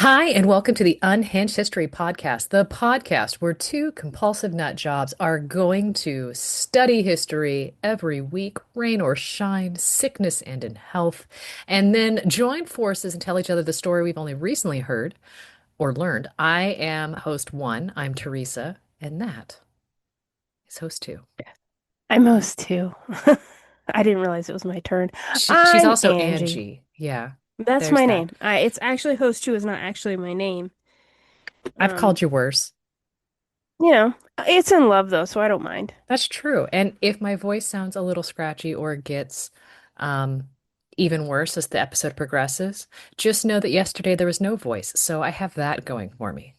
Hi, and welcome to the Unhinged History Podcast, the podcast where two compulsive nut jobs are going to study history every week, rain or shine, sickness and in health, and then join forces and tell each other the story we've only recently heard or learned. I am host one, I'm Theresa, and that is host two. I'm host too. I didn't realize it was my turn. She's I'm also Angie. Angie. Yeah, That's there's my that. name. It's actually host two is not actually my name. I've Um, called you worse. you know, it's in love though, so I don't mind. That's true. And if my voice sounds a little scratchy or gets um, even worse as the episode progresses, just know that yesterday there was no voice. So I have that going for me.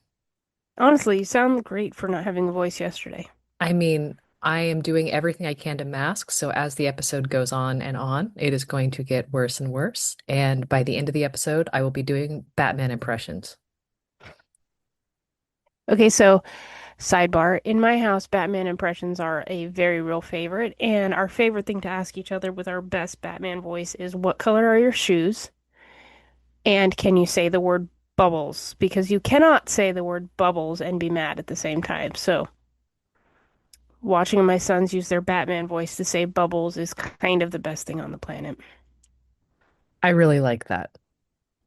Honestly, you sound great for not having a voice yesterday. I mean, I am doing everything I can to mask. So as the episode goes on, it is going to get worse and worse. And by the end of the episode, I will be doing Batman impressions. Okay, so sidebar. In my house, Batman impressions are a very real favorite, and our favorite thing to ask each other with our best Batman voice is what color are your shoes? And can you say the word bubbles? Because you cannot say the word bubbles and be mad at the same time. So watching my sons use their Batman voice to say bubbles is kind of the best thing on the planet. I really like that.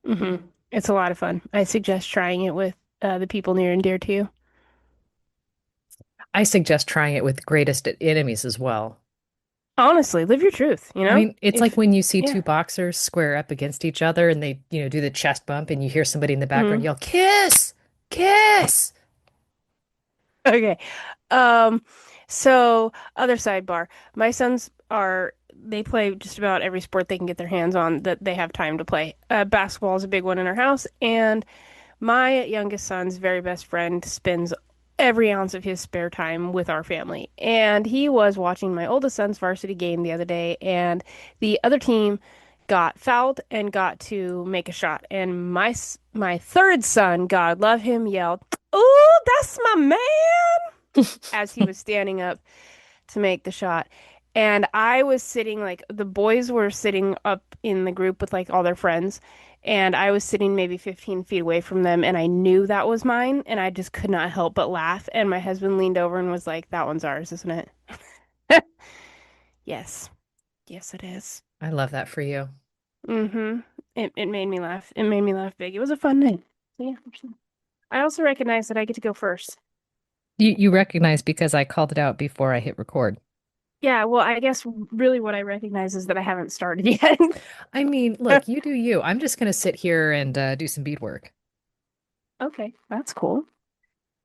hmm It's a lot of fun. I suggest trying it with the people near and dear to you. I suggest trying it with greatest enemies as well. Honestly, live your truth, you I know? mean, it's like If, when you see yeah. two boxers square up against each other and they do the chest bump and you hear somebody in the background hmm yell, "Kiss! Kiss!" Okay. Um, so other sidebar. My sons are they play just about every sport they can get their hands on that they have time to play. Basketball is a big one in our house, and my youngest son's very best friend spends every ounce of his spare time with our family. And he was watching my oldest son's varsity game the other day, and the other team got fouled and got to make a shot. And my third son, God love him, yelled, "Ooh, that's my man!" as he was standing up to make the shot. And I was sitting like the boys were sitting up in the group with like all their friends, and I was sitting maybe 15 feet away from them, and I knew that was mine, and I just could not help but laugh. And my husband leaned over and was like, "That one's ours, isn't it?" Yes. Yes, it is. I love that for you. Mm-hmm. It made me laugh. It made me laugh big. It was a fun night. So yeah. I also recognize that I get to go first. You recognize because I called it out before I hit record. Yeah, well, I guess really what I recognize is that I haven't started yet. I mean, look, you do you. I'm just gonna sit here and do some beadwork. Okay, that's cool.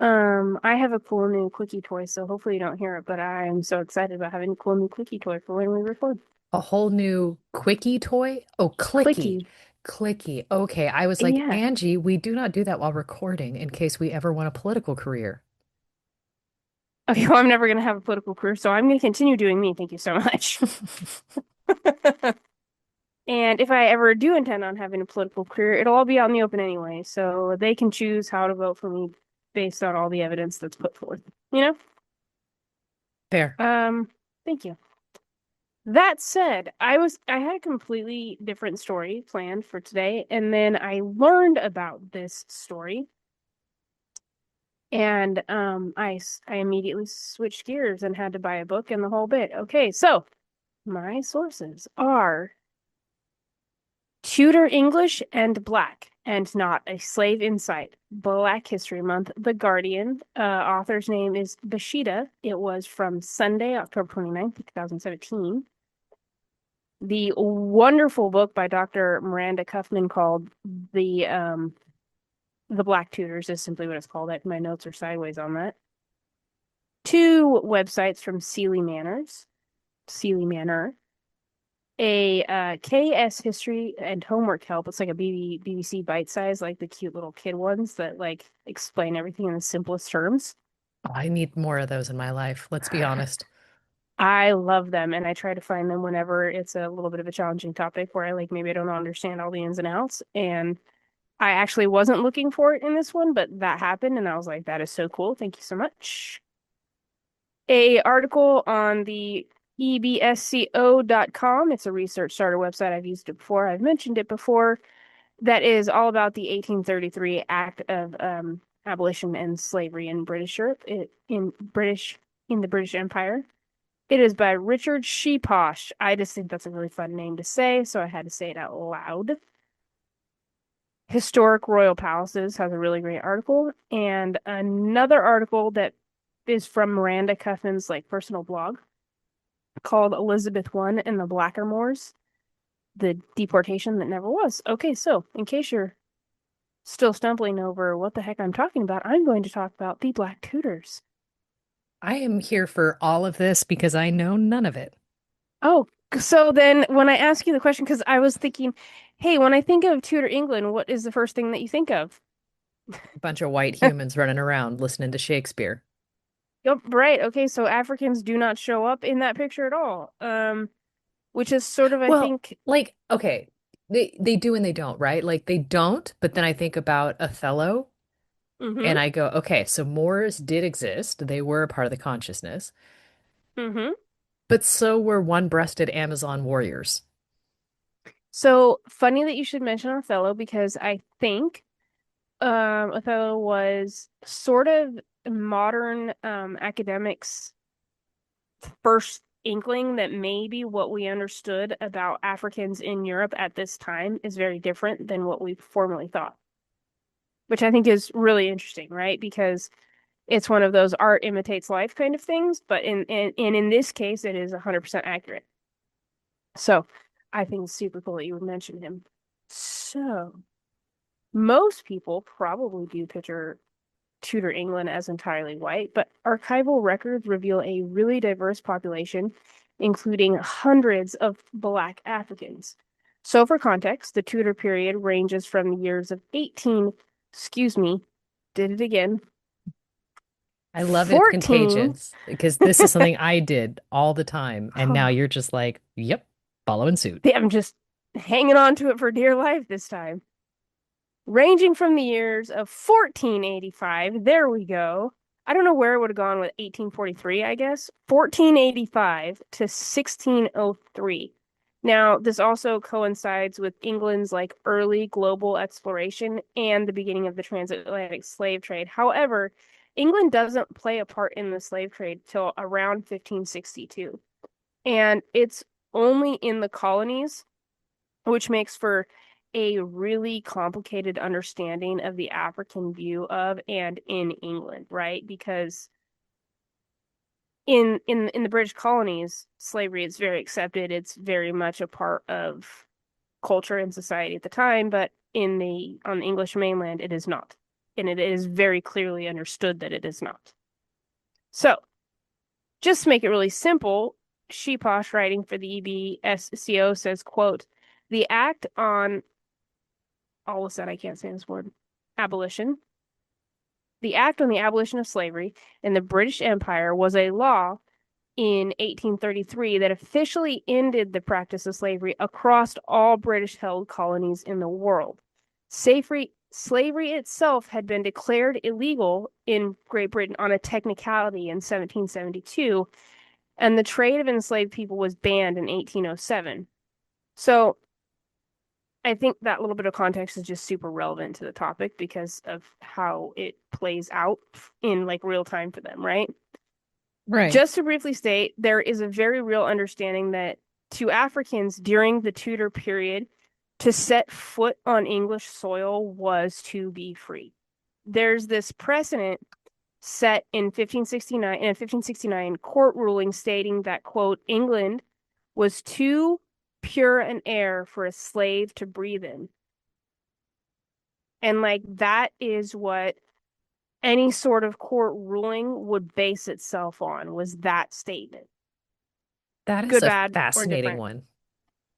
I have a cool new quickie toy, so hopefully you don't hear it, but I am so excited about having a cool new quickie toy for when we record. A whole new quickie toy? Oh, clicky. Quickie. Clicky. Okay, I was like, Yeah. Angie, we do not do that while recording in case we ever want a political career. Okay, well, I'm never gonna have a political career, so I'm gonna continue doing me. Thank you so much. And if I ever do intend on having a political career, it'll all be out in the open anyway, so they can choose how to vote for me based on all the evidence that's put forth. You know? Fair. Thank you. That said, I had a completely different story planned for today, and then I learned about this story, and I immediately switched gears and had to buy a book and the whole bit. Okay, so my sources are Tudor English and Black, and not a slave in sight. Black History Month, The Guardian. Author's name is Bashida. It was from Sunday, October 29th, 2017. The wonderful book by Dr. Miranda Cuffman called The Black Tudors is simply what it's called. My notes are sideways on that. Two websites from Sealy Manor, a KS History and Homework Help. It's like a BBC bite size, like the cute little kid ones that like explain everything in the simplest terms. Oh, I need more of those in my life. Let's be honest. I love them, and I try to find them whenever it's a little bit of a challenging topic where I like maybe I don't understand all the ins and outs. And I actually wasn't looking for it in this one, but that happened, and I was like, that is so cool. Thank you so much. A article on the ebsco.com. It's a research starter website. I've used it before. I've mentioned it before. that is all about the 1833 Act of Abolition and Slavery in British Europe, in the British Empire. It is by Richard Sheeposh. I just think that's a really fun name to say, so I had to say it out loud. Historic Royal Palaces has a really great article, and another article that is from Miranda Cuffman's like personal blog called Elizabeth I and the Blackamoors, the deportation that never was. Okay, so in case you're still stumbling over what the heck I'm talking about, I'm going to talk about the Black Tudors. I am here for all of this because I know none of it. Oh, so then when I ask you the question, because I was thinking, hey, when I think of Tudor England, what is the first thing that you think of? A bunch of white humans running around listening to Shakespeare. Yep, right. Okay, so Africans do not show up in that picture at all. Which is sort of, I Well, think, like, okay, they do and they don't, right? Like they don't, but then I think about Othello mm-hmm, and I go, okay, so Moors did exist. They were a part of the consciousness, mm-hmm. but so were one-breasted Amazon warriors. So funny that you should mention Othello because I think Othello was sort of modern academics' first inkling that maybe what we understood about Africans in Europe at this time is very different than what we formerly thought, which I think is really interesting, right? Because it's one of those art imitates life kind of things, but in this case, it is 100% accurate. So I think it's super cool that you would mention him. So most people probably do picture Tudor England as entirely white, but archival records reveal a really diverse population, including hundreds of Black Africans. So, for context, the Tudor period ranges from the years of 18, excuse me, did it again, I love it's 14. contagious because this is something I did all the time. And now Oh, you're just like, yep, following suit. I'm just hanging on to it for dear life this time. Ranging from the years of 1485, there we go. I don't know where it would have gone with 1843, I guess. 1485 to 1603. Now, this also coincides with England's like early global exploration and the beginning of the transatlantic slave trade. However, England doesn't play a part in the slave trade till around 1562. And it's only in the colonies, which makes for a really complicated understanding of the African view of and in England, right? Because in the British colonies, slavery is very accepted. It's very much a part of culture and society at the time, but in the on the English mainland, it is not. And it is very clearly understood that it is not. So, just to make it really simple, Sheeposh writing for the EBSCO says, quote, the act on all of a sudden I can't say this word, abolition. The Act on the Abolition of Slavery in the British Empire was a law in 1833 that officially ended the practice of slavery across all British held colonies in the world. Slavery itself had been declared illegal in Great Britain on a technicality in 1772, and the trade of enslaved people was banned in 1807. So I think that little bit of context is just super relevant to the topic because of how it plays out in like real time for them, right? Right. Just to briefly state, there is a very real understanding that to Africans during the Tudor period, to set foot on English soil was to be free. There's this precedent set in a 1569 court ruling stating that, quote, England was too pure an air for a slave to breathe in. And like that is what any sort of court ruling would base itself on was that statement. That is Good, a bad, or fascinating different. one.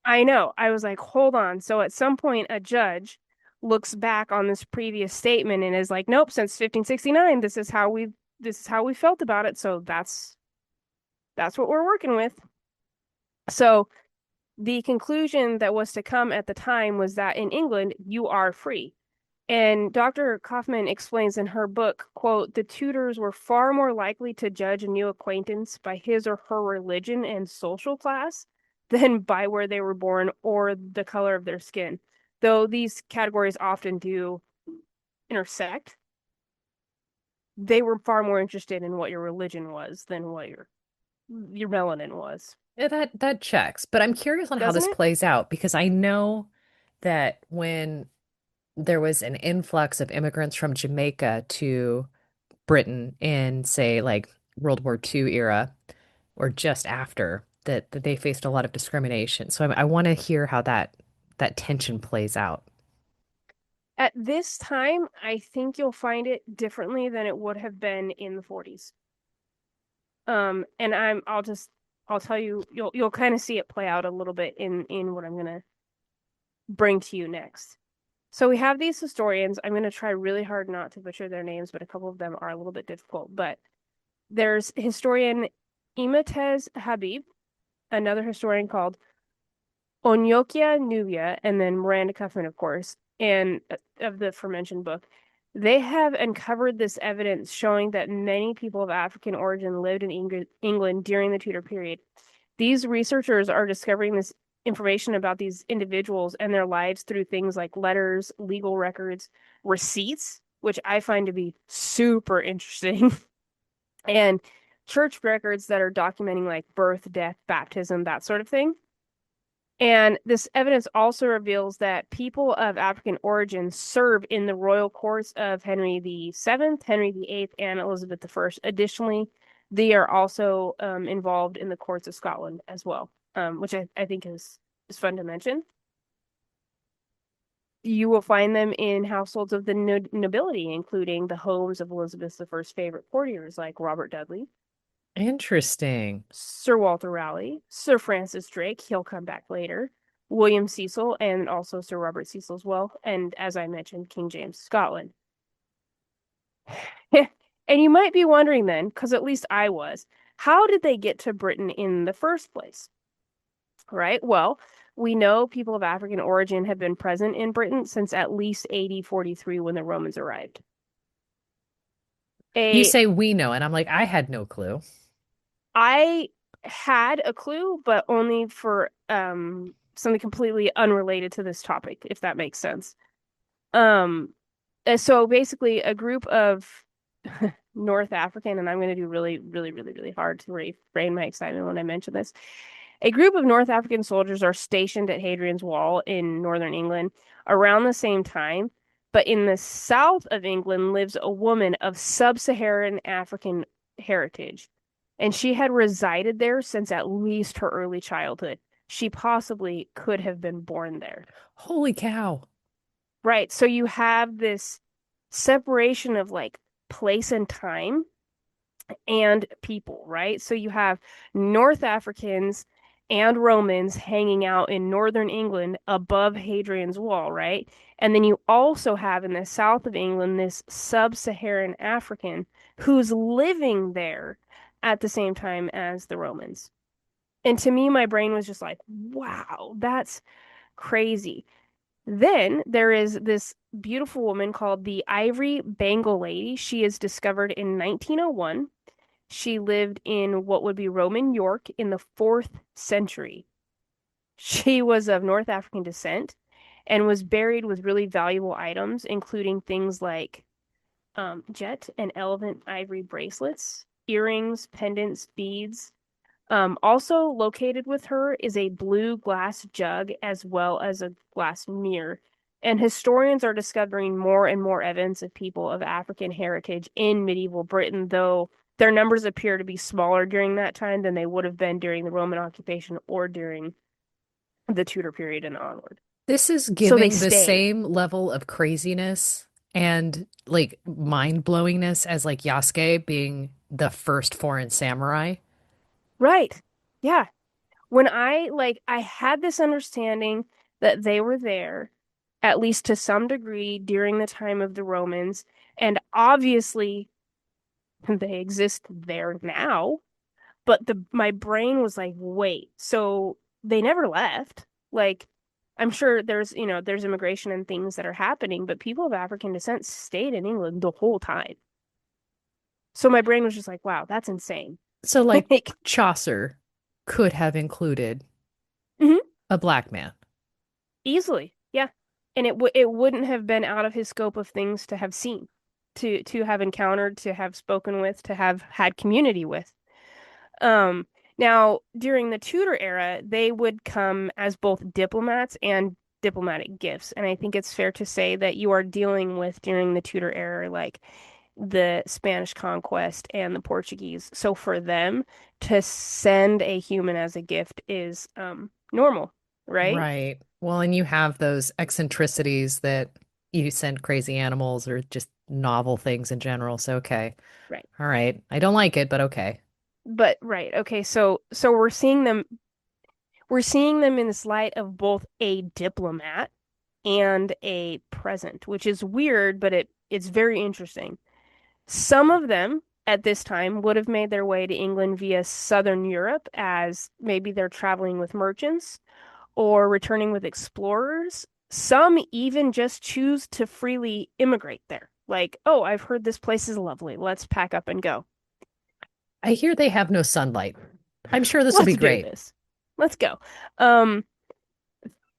I know. I was like, hold on. So at some point a judge looks back on this previous statement and is like, nope, since 1569, this is how we felt about it. So that's what we're working with. So the conclusion that was to come at the time was that in England, you are free. And Dr. Kaufman explains in her book, quote, the tutors were far more likely to judge a new acquaintance by his or her religion and social class than by where they were born or the color of their skin. Though these categories often do intersect, they were far more interested in what your religion was than what your melanin was, Yeah, that checks. But I'm curious on how doesn't this it? plays out because I know that when there was an influx of immigrants from Jamaica to Britain in, say, like World War II era or just after, that they faced a lot of discrimination. So I want to hear how that tension plays out. At this time, I think you'll find it differently than it would have been in the 40s. And I'll tell you, you'll kind of see it play out a little bit in what I'm gonna bring to you next. So we have these historians. I'm gonna try really hard not to butcher their names, but a couple of them are a little bit difficult. But there's historian Imatez Habib, another historian called Onyokia Nubia, and then Miranda Cuthman, of course, and of the aforementioned book. They have uncovered this evidence showing that many people of African origin lived in England during the Tudor period. These researchers are discovering this information about these individuals and their lives through things like letters, legal records, receipts, which I find to be super interesting, and church records that are documenting like birth, death, baptism, that sort of thing. And this evidence also reveals that people of African origin serve in the royal courts of Henry VII, Henry VIII, and Elizabeth I. Additionally, they are also involved in the courts of Scotland as well, which I think is fun to mention. You will find them in households of the nobility, including the homes of Elizabeth I's favorite courtiers like Robert Dudley, Interesting. Sir Walter Raleigh, Sir Francis Drake, he'll come back later, William Cecil, and also Sir Robert Cecil as well, and as I mentioned, King James Scotland. And you might be wondering then, because at least I was, how did they get to Britain in the first place? Right? Well, we know people of African origin have been present in Britain since at least AD 43 when the Romans arrived. You A say we know, and I'm like, I had no clue. I had a clue, but only for something completely unrelated to this topic, if that makes sense. Um, so basically, a group of North African, and I'm going to do really, really, really, really hard to refrain my excitement when I mention this. A group of North African soldiers are stationed at Hadrian's Wall in northern England around the same time. But in the south of England lives a woman of sub-Saharan African heritage, and she had resided there since at least her early childhood. She possibly could have been born there. Holy cow. Right. So you have this separation of like place and time and people, right? So you have North Africans and Romans hanging out in northern England above Hadrian's Wall, right? And then you also have in the south of England this sub-Saharan African who's living there at the same time as the Romans. And to me, my brain was just like, wow, that's crazy. Then there is this beautiful woman called the Ivory Bangle Lady. She is discovered in 1901. She lived in what would be Roman York in the 4th century. She was of North African descent and was buried with really valuable items, including things like jet and elephant ivory bracelets, earrings, pendants, beads. Also located with her is a blue glass jug as well as a glass mirror. And historians are discovering more and more evidence of people of African heritage in medieval Britain, though their numbers appear to be smaller during that time than they would have been during the Roman occupation or during the Tudor period and onward. This is So they giving the stayed. same level of craziness and like mind-blowingness as like Yasuke being the first foreign samurai. Right. Yeah. When I had this understanding that they were there, at least to some degree, during the time of the Romans, and obviously they exist there now, but the my brain was like, wait, so they never left. Like, I'm sure there's immigration and things that are happening, but people of African descent stayed in England the whole time. So my brain was just like, wow, that's insane. So like Like, Chaucer could have included mhm, a black man. easily. Yeah. and it wouldn't have been out of his scope of things to have seen, to have encountered, to have spoken with, to have had community with. Um, Now during the Tudor era, they would come as both diplomats and diplomatic gifts, and I think it's fair to say that you are dealing with during the Tudor era, like the Spanish conquest and the Portuguese. So for them to send a human as a gift is normal, right? Right. Well, and you have those eccentricities that you send crazy animals or just novel things in general. So, okay. Right. All right. I don't like it, but okay. But right, okay, so we're seeing them in this light of both a diplomat and a present, which is weird, but it's very interesting. Some of them at this time would have made their way to England via Southern Europe as maybe they're traveling with merchants or returning with explorers. Some even just choose to freely immigrate there. Like, oh, I've heard this place is lovely. Let's pack up and go. I hear they have no sunlight. I'm sure this will be Let's do great. this. Let's go. Um,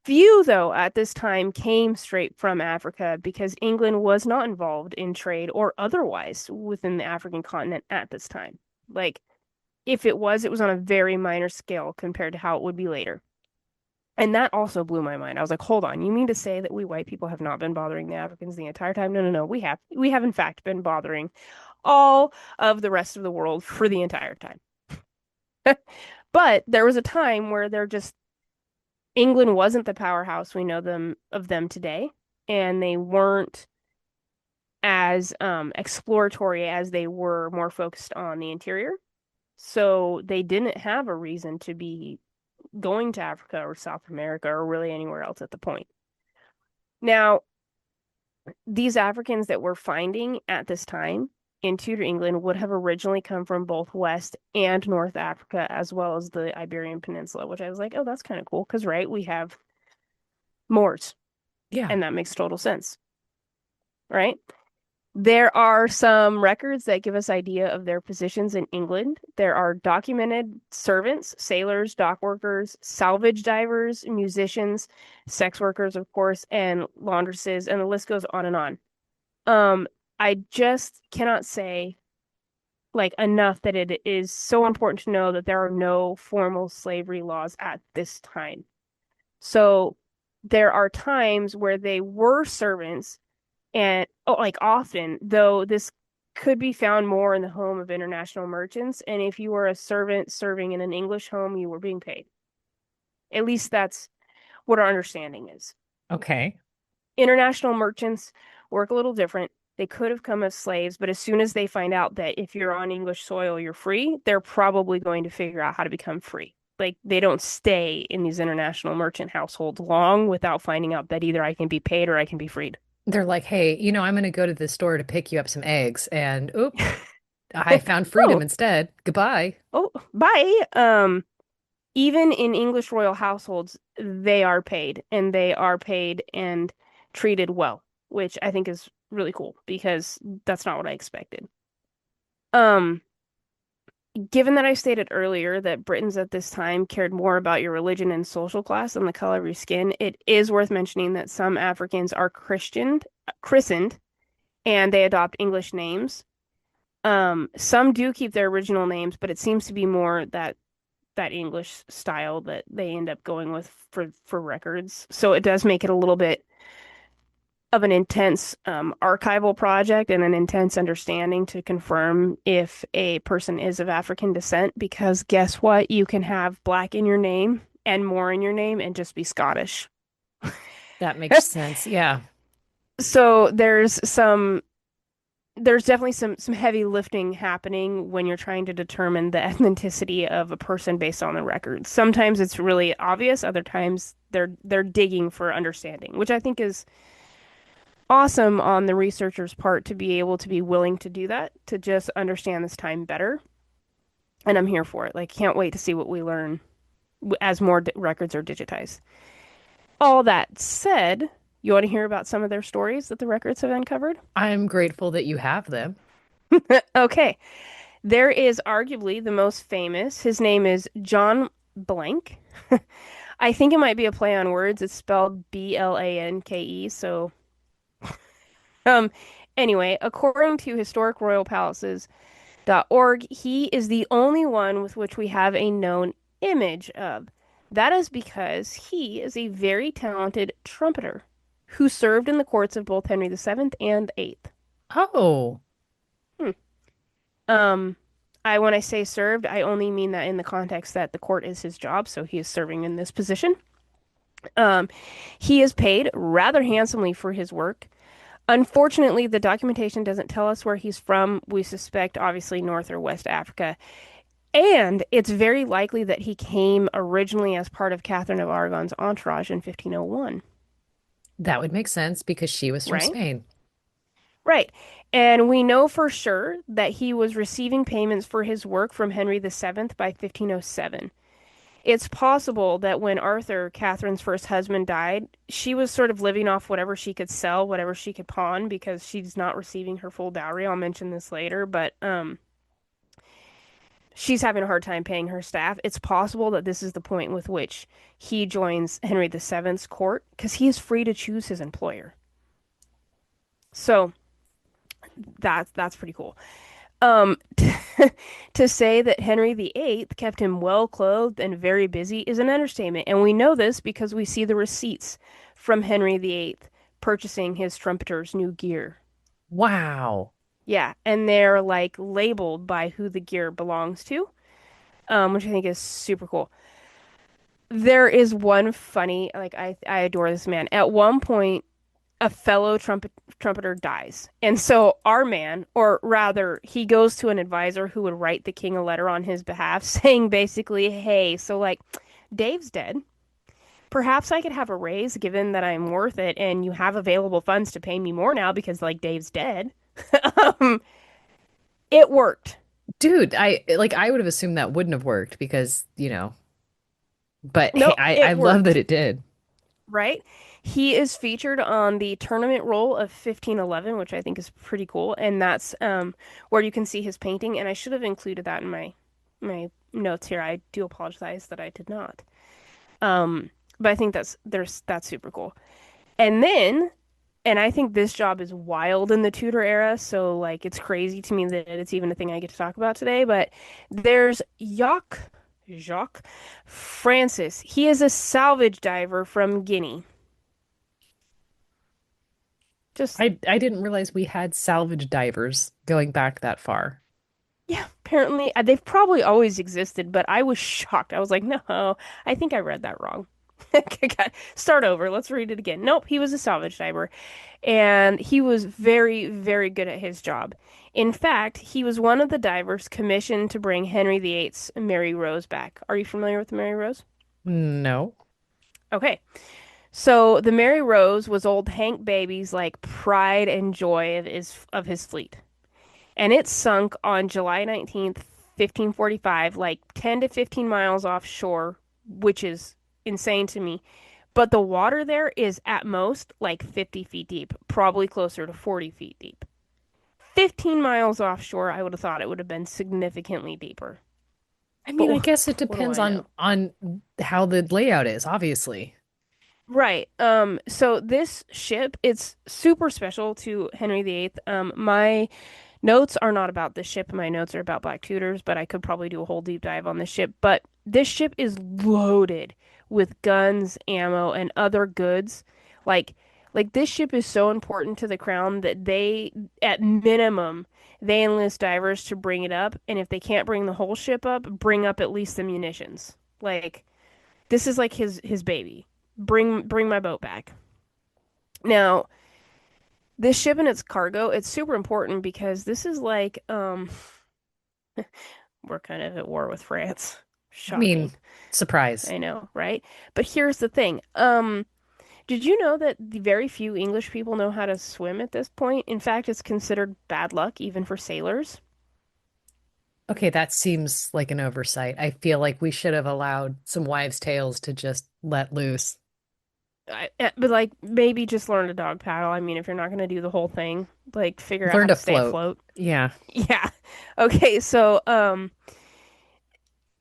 Few, though, at this time came straight from Africa because England was not involved in trade or otherwise within the African continent at this time. Like, if it was on a very minor scale compared to how it would be later. And that also blew my mind. I was like, hold on, you mean to say that we white people have not been bothering the Africans the entire time? No, no, no, we have. We have, in fact, been bothering all of the rest of the world for the entire time. But there was a time where they're just England wasn't the powerhouse we know them today, and they weren't as exploratory as they were more focused on the interior. So they didn't have a reason to be going to Africa or South America or really anywhere else at the point. Now, these Africans that we're finding at this time in Tudor England would have originally come from both West and North Africa, as well as the Iberian Peninsula, which I was like, oh, that's kind of cool because, right, we have Moors, Yeah. and that makes total sense, right? There are some records that give us idea of their positions in England. There are documented servants, sailors, dock workers, salvage divers, musicians, sex workers, of course, and laundresses, and the list goes on and on. Um, I just cannot say like enough that it is so important to know that there are no formal slavery laws at this time. So there are times where they were servants and like often, though this could be found more in the home of international merchants. And if you were a servant serving in an English home, you were being paid. At least that's what our understanding is. Okay. International merchants work a little different. They could have come as slaves, but as soon as they find out that if you're on English soil, you're free, they're probably going to figure out how to become free. Like they don't stay in these international merchant households long without finding out that either I can be paid or I can be freed. They're like, hey, I'm going to go to the store to pick you up some eggs. And oop, I found freedom Oh, instead. Goodbye. oh, bye. Even in English royal households, they are paid and they are paid and treated well, which I think is really cool because that's not what I expected. Um, Given that I stated earlier that Britons at this time cared more about your religion and social class than the color of your skin, it is worth mentioning that some Africans are christened, and they adopt English names. Some do keep their original names, but it seems to be more that English style that they end up going with for records. So it does make it a little bit of an intense archival project and an intense understanding to confirm if a person is of African descent, because guess what? You can have black in your name and more in your name and just be Scottish. That makes sense. Yeah. So there's definitely some heavy lifting happening when you're trying to determine the ethnicity of a person based on the records. Sometimes it's really obvious, other times they're digging for understanding, which I think is awesome on the researcher's part to be able to be willing to do that, to just understand this time better. And I'm here for it. Like, can't wait to see what we learn as more records are digitized. All that said, you want to hear about some of their stories that the records have uncovered? I'm grateful that you have them. Okay. There is arguably the most famous. His name is John Blank. I think it might be a play on words. It's spelled Blanke. So, um, anyway, according to historicroyalpalaces.org, he is the only one with which we have a known image of. That is because he is a very talented trumpeter who served in the courts of both Henry VII and VIII. Oh, Hmm. Um, when I say served, I only mean that in the context that the court is his job, so he is serving in this position. Um, he is paid rather handsomely for his work. Unfortunately, the documentation doesn't tell us where he's from. We suspect, obviously, North or West Africa. And it's very likely that he came originally as part of Catherine of Aragon's entourage in 1501, that would make sense because she was from right? Spain. Right. And we know for sure that he was receiving payments for his work from Henry VII by 1507. It's possible that when Arthur, Catherine's first husband, died, she was sort of living off whatever she could sell, whatever she could pawn, because she's not receiving her full dowry. I'll mention this later, but she's having a hard time paying her staff. It's possible that this is the point with which he joins Henry VII's court, because he is free to choose his employer. So that's pretty cool. Um, to say that Henry VIII kept him well clothed and very busy is an understatement, and we know this because we see the receipts from Henry VIII purchasing his trumpeter's new gear. Wow. Yeah, and they're like labeled by who the gear belongs to, which I think is super cool. There is one funny, like I adore this man. At one point, a fellow trumpeter dies. And so our man, or rather, he goes to an advisor who would write the king a letter on his behalf saying basically, hey, so like Dave's dead. Perhaps I could have a raise given that I'm worth it and you have available funds to pay me more now because like Dave's dead. um, it worked. Dude, I would have assumed that wouldn't have worked because, but hey, No, I it love that worked, it did. right? He is featured on the tournament roll of 1511, which I think is pretty cool, and that's where you can see his painting. And I should have included that in my notes here. I do apologize that I did not. Um, but I think that's super cool. And then, and I think this job is wild in the Tudor era, so like it's crazy to me that it's even a thing I get to talk about today. But there's Jacques Francis. He is a salvage diver from Guinea. Just I didn't realize we had salvage divers going back that far. Yeah, apparently they've probably always existed, but I was shocked. I was like, no, I think I read that wrong. Start over. Let's read it again. Nope, he was a salvage diver, and he was very, very good at his job. In fact, he was one of the divers commissioned to bring Henry VIII's Mary Rose back. Are you familiar with the Mary Rose? No. Okay. So the Mary Rose was old Hank Baby's like pride and joy of his fleet. And it sunk on July 19th, 1545, like 10 to 15 miles offshore, which is insane to me. But the water there is at most like 50 feet deep, probably closer to 40 feet deep. 15 miles offshore, I would have thought it would have been significantly deeper. I But mean, I guess it what do depends I on know? how the layout is, obviously. Right. So this ship, it's super special to Henry VIII. My notes are not about this ship. My notes are about Black Tudors, but I could probably do a whole deep dive on this ship. But this ship is loaded with guns, ammo, and other goods. Like, like this ship is so important to the crown that at minimum, they enlist divers to bring it up, and if they can't bring the whole ship up, bring up at least the munitions. Like, this is like his baby. Bring my boat back. Now, this ship and its cargo, it's super important because this is like we're kind of at war with France. I mean, Shocking. surprise. I know, right? But here's the thing. Did you know that the very few English people know how to swim at this point? In fact, it's considered bad luck even for sailors. Okay, that seems like an oversight. I feel like we should have allowed some wives' tales to just let loose. But like maybe just learn to dog paddle. I mean, if you're not going to do the whole thing, like figure out Learn how to to stay float. afloat. Yeah. Yeah. Okay, so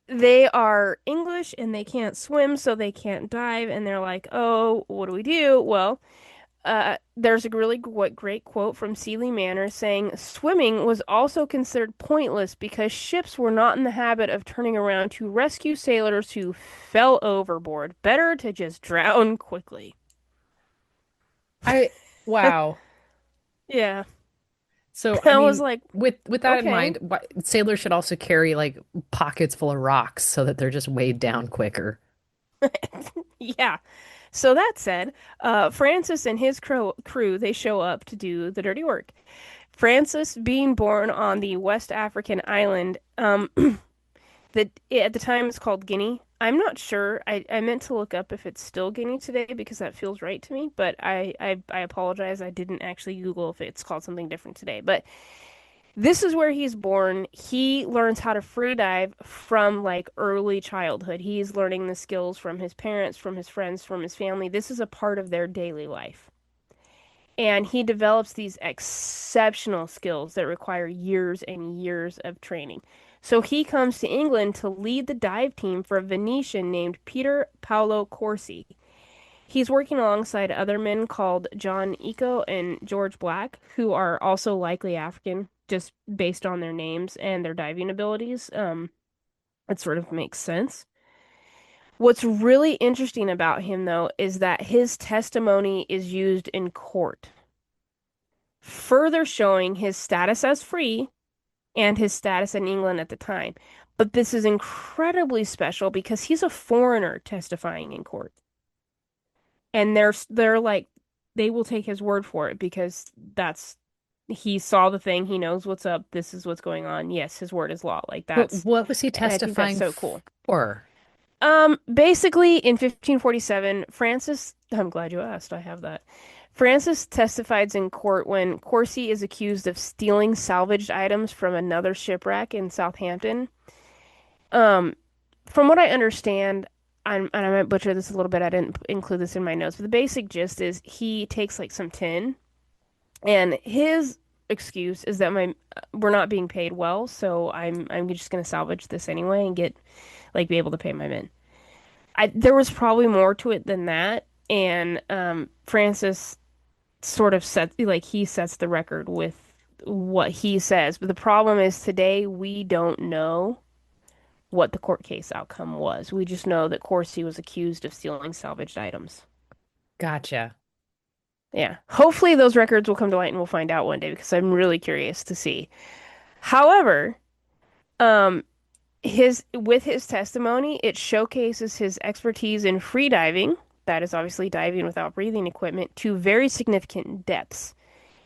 they are English and they can't swim, so they can't dive. And they're like, oh, what do we do? Well, there's a really great quote from Sealy Manor saying, swimming was also considered pointless because ships were not in the habit of turning around to rescue sailors who fell overboard. Better to just drown quickly. I wow. Yeah. So I I was mean, like, with that in okay. mind, sailors should also carry like pockets full of rocks so that they're just weighed down quicker. Yeah. So that said, Francis and his crew, they show up to do the dirty work. Francis, being born on the West African island, that at the time it's called Guinea. I'm not sure. I meant to look up if it's still Guinea today because that feels right to me, but I apologize. I didn't actually Google if it's called something different today. But this is where he's born. He learns how to free dive from like early childhood. He's learning the skills from his parents, from his friends, from his family. This is a part of their daily life. And he develops these exceptional skills that require years and years of training. So he comes to England to lead the dive team for a Venetian named Peter Paolo Corsi. He's working alongside other men called John Eco and George Black, who are also likely African, just based on their names and their diving abilities. It sort of makes sense. What's really interesting about him, though, is that his testimony is used in court, further showing his status as free and his status in England at the time. But this is incredibly special because he's a foreigner testifying in court. And they're like they will take his word for it because that's he saw the thing, he knows what's up, this is what's going on. Yes, his word is law. Like But that's what was he and I think that's testifying so cool. for? Basically in 1547, Francis, I'm glad you asked, I have that. Francis testifies in court when Corsi is accused of stealing salvaged items from another shipwreck in Southampton. Um, from what I understand, and I might butcher this a little bit, I didn't include this in my notes, but the basic gist is he takes like some tin, and his excuse is that my we're not being paid well, so I'm just gonna salvage this anyway and get like be able to pay my men. There was probably more to it than that, and Francis sort of sets like he sets the record with what he says. But the problem is today we don't know what the court case outcome was. We just know that Corsi was accused of stealing salvaged items. Gotcha. Yeah. Hopefully those records will come to light and we'll find out one day because I'm really curious to see. However, um his with his testimony, it showcases his expertise in free diving, that is obviously diving without breathing equipment, to very significant depths.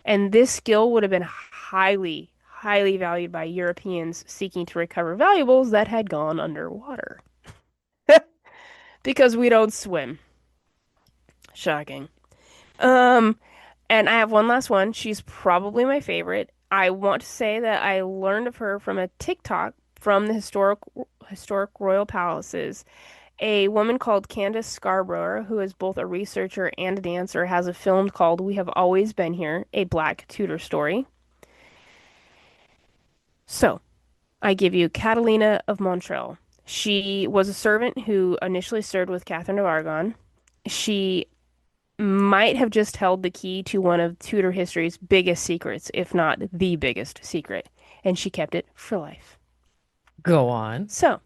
And this skill would have been highly valued by Europeans seeking to recover valuables that had gone underwater. Because we don't swim. Shocking. Um, and I have one last one. She's probably my favorite. I want to say that I learned of her from a TikTok from the historic royal palaces. A woman called Candace Scarborough, who is both a researcher and a dancer, has a film called We Have Always Been Here, a Black Tudor story. So, I give you Catalina of Montreal. She was a servant who initially served with Catherine of Aragon. She might have just held the key to one of Tudor history's biggest secrets, if not the biggest secret, and she kept it for life. Go on. So,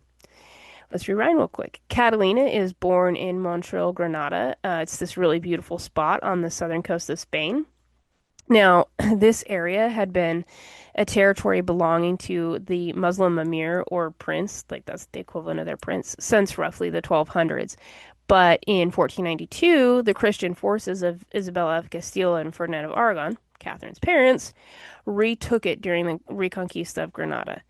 let's rewind real quick. Catalina is born in Montreal, Granada. It's this really beautiful spot on the southern coast of Spain. Now, this area had been a territory belonging to the Muslim emir or prince, like that's the equivalent of their prince, since roughly the 1200s. But in 1492, the Christian forces of Isabella of Castile and Ferdinand of Aragon, Catherine's parents, retook it during the Reconquista of Granada.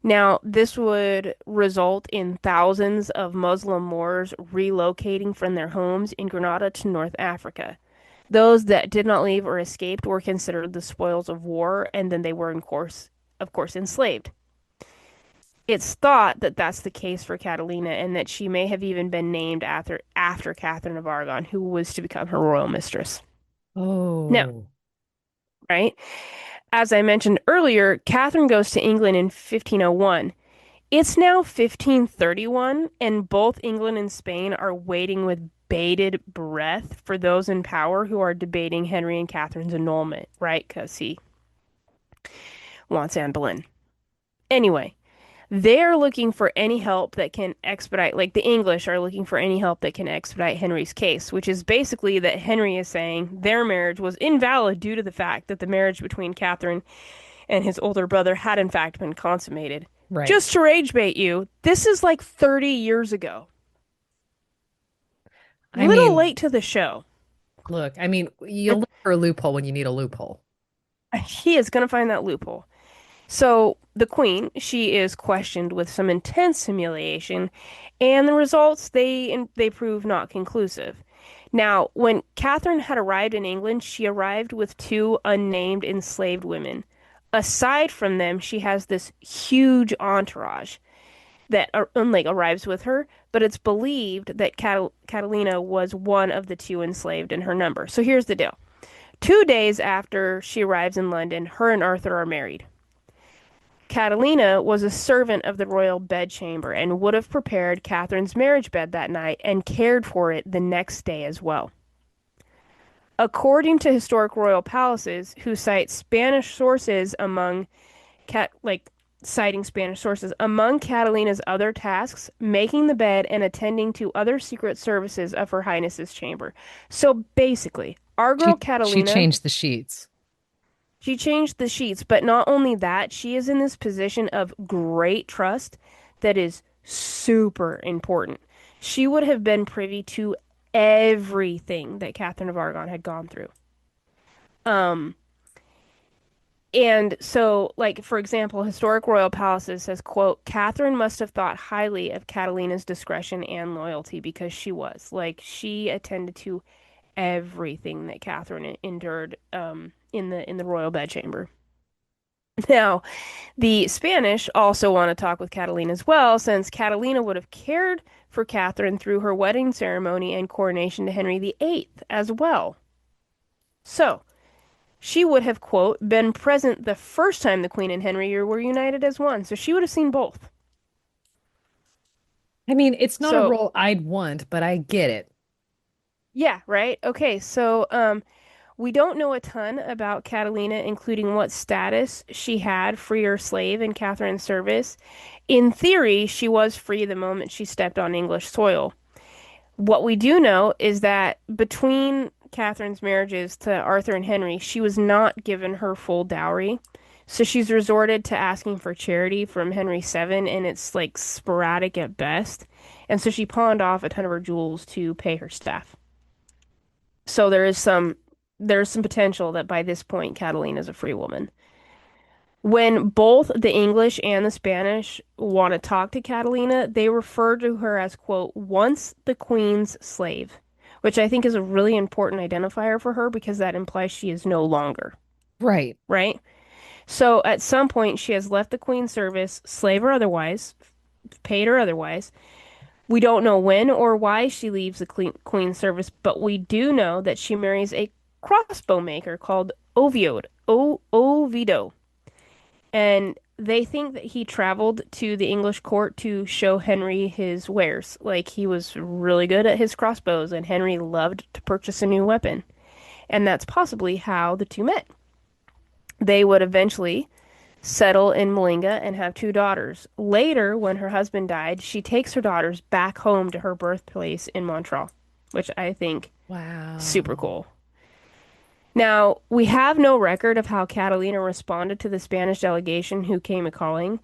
Now, this would result in thousands of Muslim Moors relocating from their homes in Granada to North Africa. Those that did not leave or escaped were considered the spoils of war, and then they were, of course, enslaved. It's thought that that's the case for Catalina, and that she may have even been named after Catherine of Aragon, who was to become her royal mistress. Now, Oh, right? As I mentioned earlier, Catherine goes to England in 1501. It's now 1531, and both England and Spain are waiting with bated breath for those in power who are debating Henry and Catherine's annulment, right? Because he wants Anne Boleyn. Anyway, they're looking for any help that can expedite, like the English are looking for any help that can expedite Henry's case, which is basically that Henry is saying their marriage was invalid due to the fact that the marriage between Catherine and his older brother had in fact been consummated. Right. Just to rage bait you, this is like 30 years ago. I Little mean, late to the show. look, I mean, you look for a loophole when you need a loophole. He is going to find that loophole. So the queen, she is questioned with some intense humiliation, and the results they prove not conclusive. Now, when Catherine had arrived in England, she arrived with two unnamed enslaved women. Aside from them, she has this huge entourage that like arrives with her, but it's believed that Catalina was one of the two enslaved in her number. So here's the deal. 2 days after she arrives in London, her and Arthur are married. Catalina was a servant of the royal bedchamber and would have prepared Catherine's marriage bed that night and cared for it the next day as well. According to historic royal palaces, who cite Spanish sources among citing Spanish sources, among Catalina's other tasks, making the bed and attending to other secret services of Her Highness's chamber. So basically, our girl She Catalina, changed the sheets. she changed the sheets, but not only that, she is in this position of great trust that is super important. She would have been privy to everything that Catherine of Aragon had gone through. Um, and so, like, for example, Historic Royal Palaces says, quote, Catherine must have thought highly of Catalina's discretion and loyalty because she was. Like, she attended to everything that Catherine endured in the royal bedchamber. Now, the Spanish also want to talk with Catalina as well, since Catalina would have cared for Catherine through her wedding ceremony and coronation to Henry VIII as well. So, she would have, quote, been present the first time the Queen and Henry were united as one. So she would have seen both. I mean, it's not a So, role I'd want, but I get it. yeah, right? Okay, so we don't know a ton about Catalina, including what status she had, free or slave, in Catherine's service. In theory, she was free the moment she stepped on English soil. What we do know is that between Catherine's marriages to Arthur and Henry, she was not given her full dowry. So she's resorted to asking for charity from Henry VII, and it's like sporadic at best. And so she pawned off a ton of her jewels to pay her staff. So there's some potential that by this point Catalina is a free woman. When both the English and the Spanish want to talk to Catalina, they refer to her as, quote, once the queen's slave, which I think is a really important identifier for her because that implies she is no longer, Right. right? So at some point, she has left the queen's service, slave or otherwise, paid or otherwise. We don't know when or why she leaves the queen's service, but we do know that she marries a crossbow maker called Oviedo. And they think that he traveled to the English court to show Henry his wares. Like he was really good at his crossbows, and Henry loved to purchase a new weapon. And that's possibly how the two met. They would eventually settle in Malinga and have two daughters. Later, when her husband died, she takes her daughters back home to her birthplace in Montreal, which I think super Wow. cool. Now, we have no record of how Catalina responded to the Spanish delegation who came a-calling.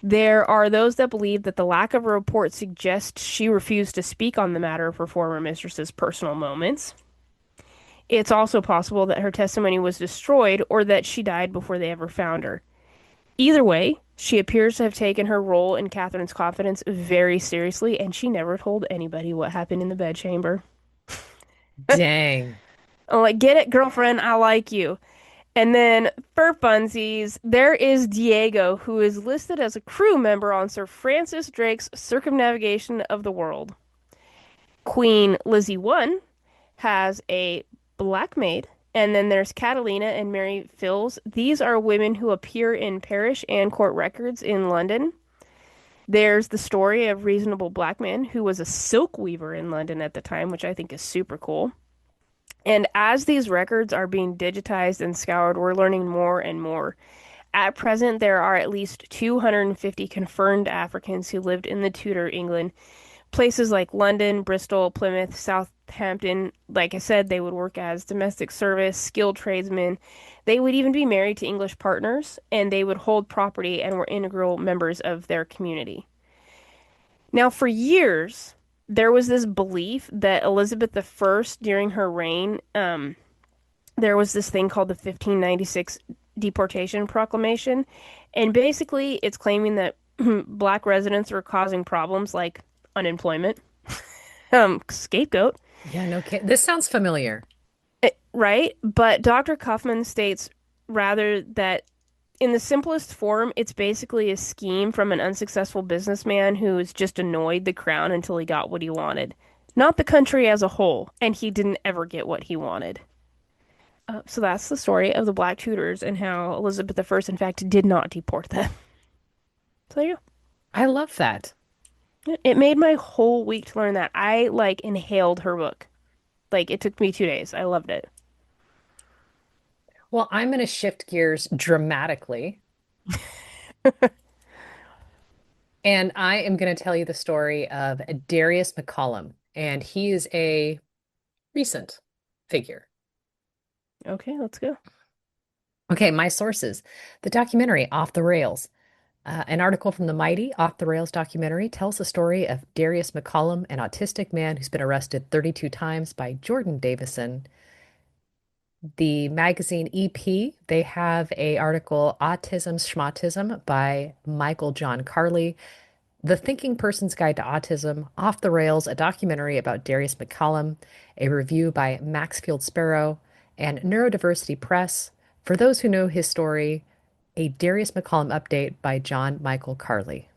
There are those that believe that the lack of a report suggests she refused to speak on the matter of her former mistress's personal moments. It's also possible that her testimony was destroyed or that she died before they ever found her. Either way, she appears to have taken her role in Catherine's confidence very seriously, and she never told anybody what happened in the bedchamber. Dang. I'm like, get it, girlfriend, I like you. And then for funsies, there is Diego, who is listed as a crew member on Sir Francis Drake's Circumnavigation of the World. Queen Lizzie I has a black maid, and then there's Catalina and Mary Fills. These are women who appear in parish and court records in London. There's the story of Reasonable Black Man, who was a silk weaver in London at the time, which I think is super cool. And as these records are being digitized and scoured, we're learning more and more. At present, there are at least 250 confirmed Africans who lived in the Tudor England. Places like London, Bristol, Plymouth, Southampton, like I said, they would work as domestic service, skilled tradesmen. They would even be married to English partners, and they would hold property and were integral members of their community. Now, for years, there was this belief that Elizabeth I, during her reign, there was this thing called the 1596 Deportation Proclamation. And basically, it's claiming that black residents were causing problems like unemployment, scapegoat, Yeah, no kidding. This sounds familiar. right? But Dr. Kaufman states rather that in the simplest form, it's basically a scheme from an unsuccessful businessman who's just annoyed the crown until he got what he wanted, not the country as a whole, and he didn't ever get what he wanted. So that's the story of the Black Tudors and how Elizabeth I, in fact, did not deport them. So there you I love that. go. It made my whole week to learn that. I like inhaled her book. Like it took me 2 days. I loved it. Well, I'm going to shift gears dramatically, and I am going to tell you the story of Darius McCollum, and he is a recent figure. Okay, let's go. Okay, my sources. The documentary Off the Rails. An article from the Mighty Off the Rails documentary tells the story of Darius McCollum, an autistic man who's been arrested 32 times by Jordan Davison. The magazine EP, they have a article Autism Schmatism by Michael John Carley. The Thinking Person's Guide to Autism, Off the Rails, a documentary about Darius McCollum, a review by Maxfield Sparrow, and Neurodiversity Press. For those who know his story, a Darius McCollum update by John Michael Carley.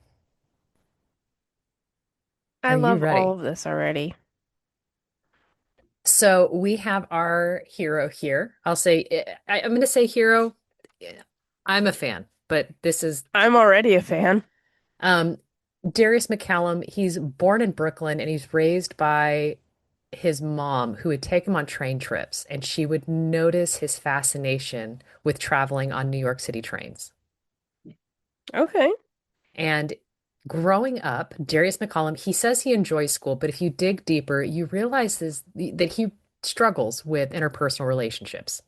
I Are you love all ready? of this already. So we have our hero here. I'll say, I'm going to say hero. I'm a fan, but this is I'm already a fan. um, Darius McCallum. He's born in Brooklyn and he's raised by his mom, who would take him on train trips, and she would notice his fascination with traveling on New York City trains. Okay. And growing up, Darius McCollum, he says he enjoys school, but if you dig deeper, you realize that he struggles with interpersonal relationships.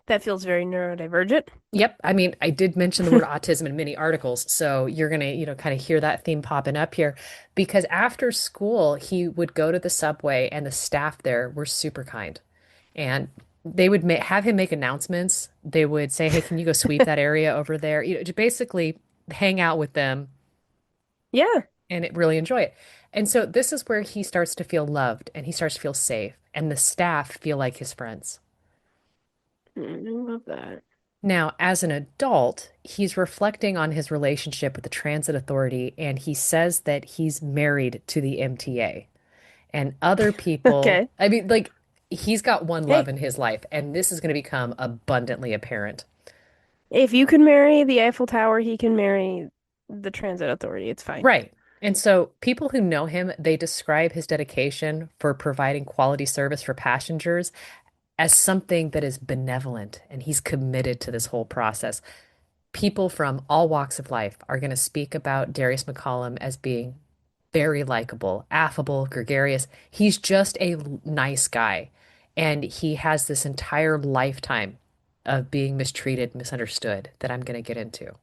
That feels very neurodivergent. Yep. I mean, I did mention the word autism in many articles, so you're gonna, kind of hear that theme popping up here because after school, he would go to the subway and the staff there were super kind. And they would have him make announcements. They would say, "Hey, can you go sweep that area over there?" To basically hang out with them Yeah. and really enjoy it. And so this is where he starts to feel loved and he starts to feel safe, and the staff feel like his friends. I love that. Now, as an adult, he's reflecting on his relationship with the transit authority, and he says that he's married to the MTA. And other people, Okay. I mean, like, he's got one love Hey, in his life, and this is going to become abundantly apparent. if you can marry the Eiffel Tower, he can marry the Transit Authority. It's fine. Right. And so people who know him, they describe his dedication for providing quality service for passengers as something that is benevolent, and he's committed to this whole process. People from all walks of life are going to speak about Darius McCollum as being very likable, affable, gregarious. He's just a nice guy. And he has this entire lifetime of being mistreated, misunderstood that I'm going to get into.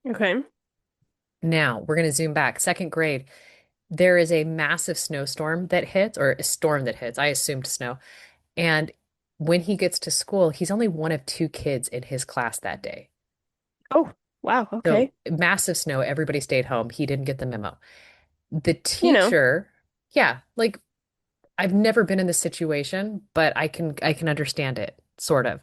Okay. Now, we're going to zoom back. Second grade, there is a massive snowstorm that hits, or a storm that hits. I assumed snow. And when he gets to school, he's only one of two kids in his class that day. Oh, wow. So Okay. massive snow, everybody stayed home. He didn't get the memo. The You know, teacher, yeah, like I've never been in this situation, but I can understand it, sort of.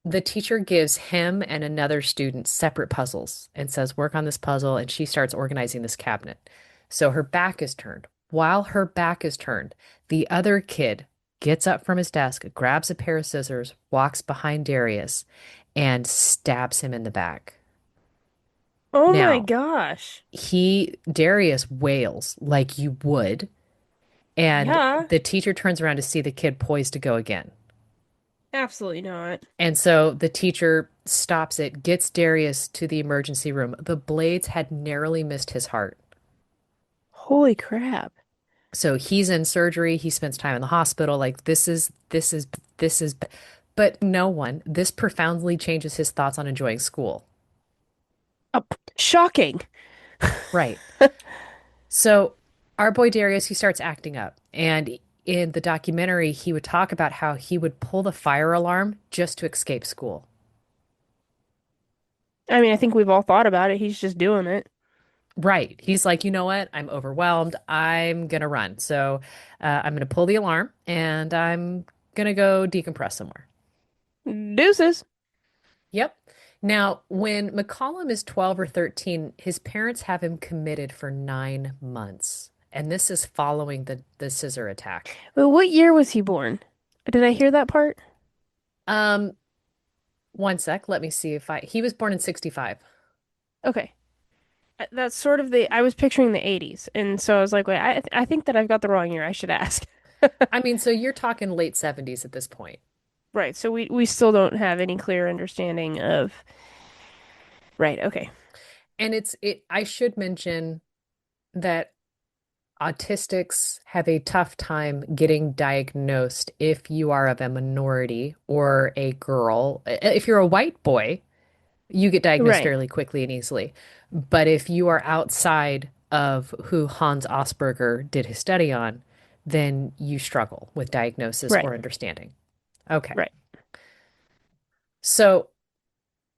The teacher gives him and another student separate puzzles and says, work on this puzzle, and she starts organizing this cabinet. So her back is turned. While her back is turned, the other kid gets up from his desk, grabs a pair of scissors, walks behind Darius, and stabs him in the back. Oh my Now, gosh. Darius wails like you would, and Yeah, the teacher turns around to see the kid poised to go again. absolutely not. And so the teacher stops it, gets Darius to the emergency room. The blades had narrowly missed his heart. Holy crap. So he's in surgery. He spends time in the hospital. Like, this is, but no one, this profoundly changes his thoughts on enjoying school. Shocking. Right. So our boy Darius, he starts acting up. And in the documentary, he would talk about how he would pull the fire alarm just to escape school. I mean, I think we've all thought about it. He's just doing it. Right. He's like, you know what? I'm overwhelmed. I'm gonna run. So I'm gonna pull the alarm and I'm gonna go decompress somewhere. Deuces. Yep. Now, when McCollum is 12 or 13, his parents have him committed for 9 months. And this is following the scissor attack. Well, what year was he born? Did I hear that part? Um, one sec. Let me see if he was born in 65. Okay. That's sort of I was picturing the 80s. And so I was like, wait, I think that I've got the wrong year. I should ask. I mean, so you're talking late 70s at this point. Right. So we still don't have any clear understanding of. Right. Okay. And I should mention that autistics have a tough time getting diagnosed if you are of a minority or a girl. If you're a white boy, you get diagnosed Right. fairly quickly and easily. But if you are outside of who Hans Asperger did his study on, then you struggle with diagnosis Right. or understanding. Okay. Right. So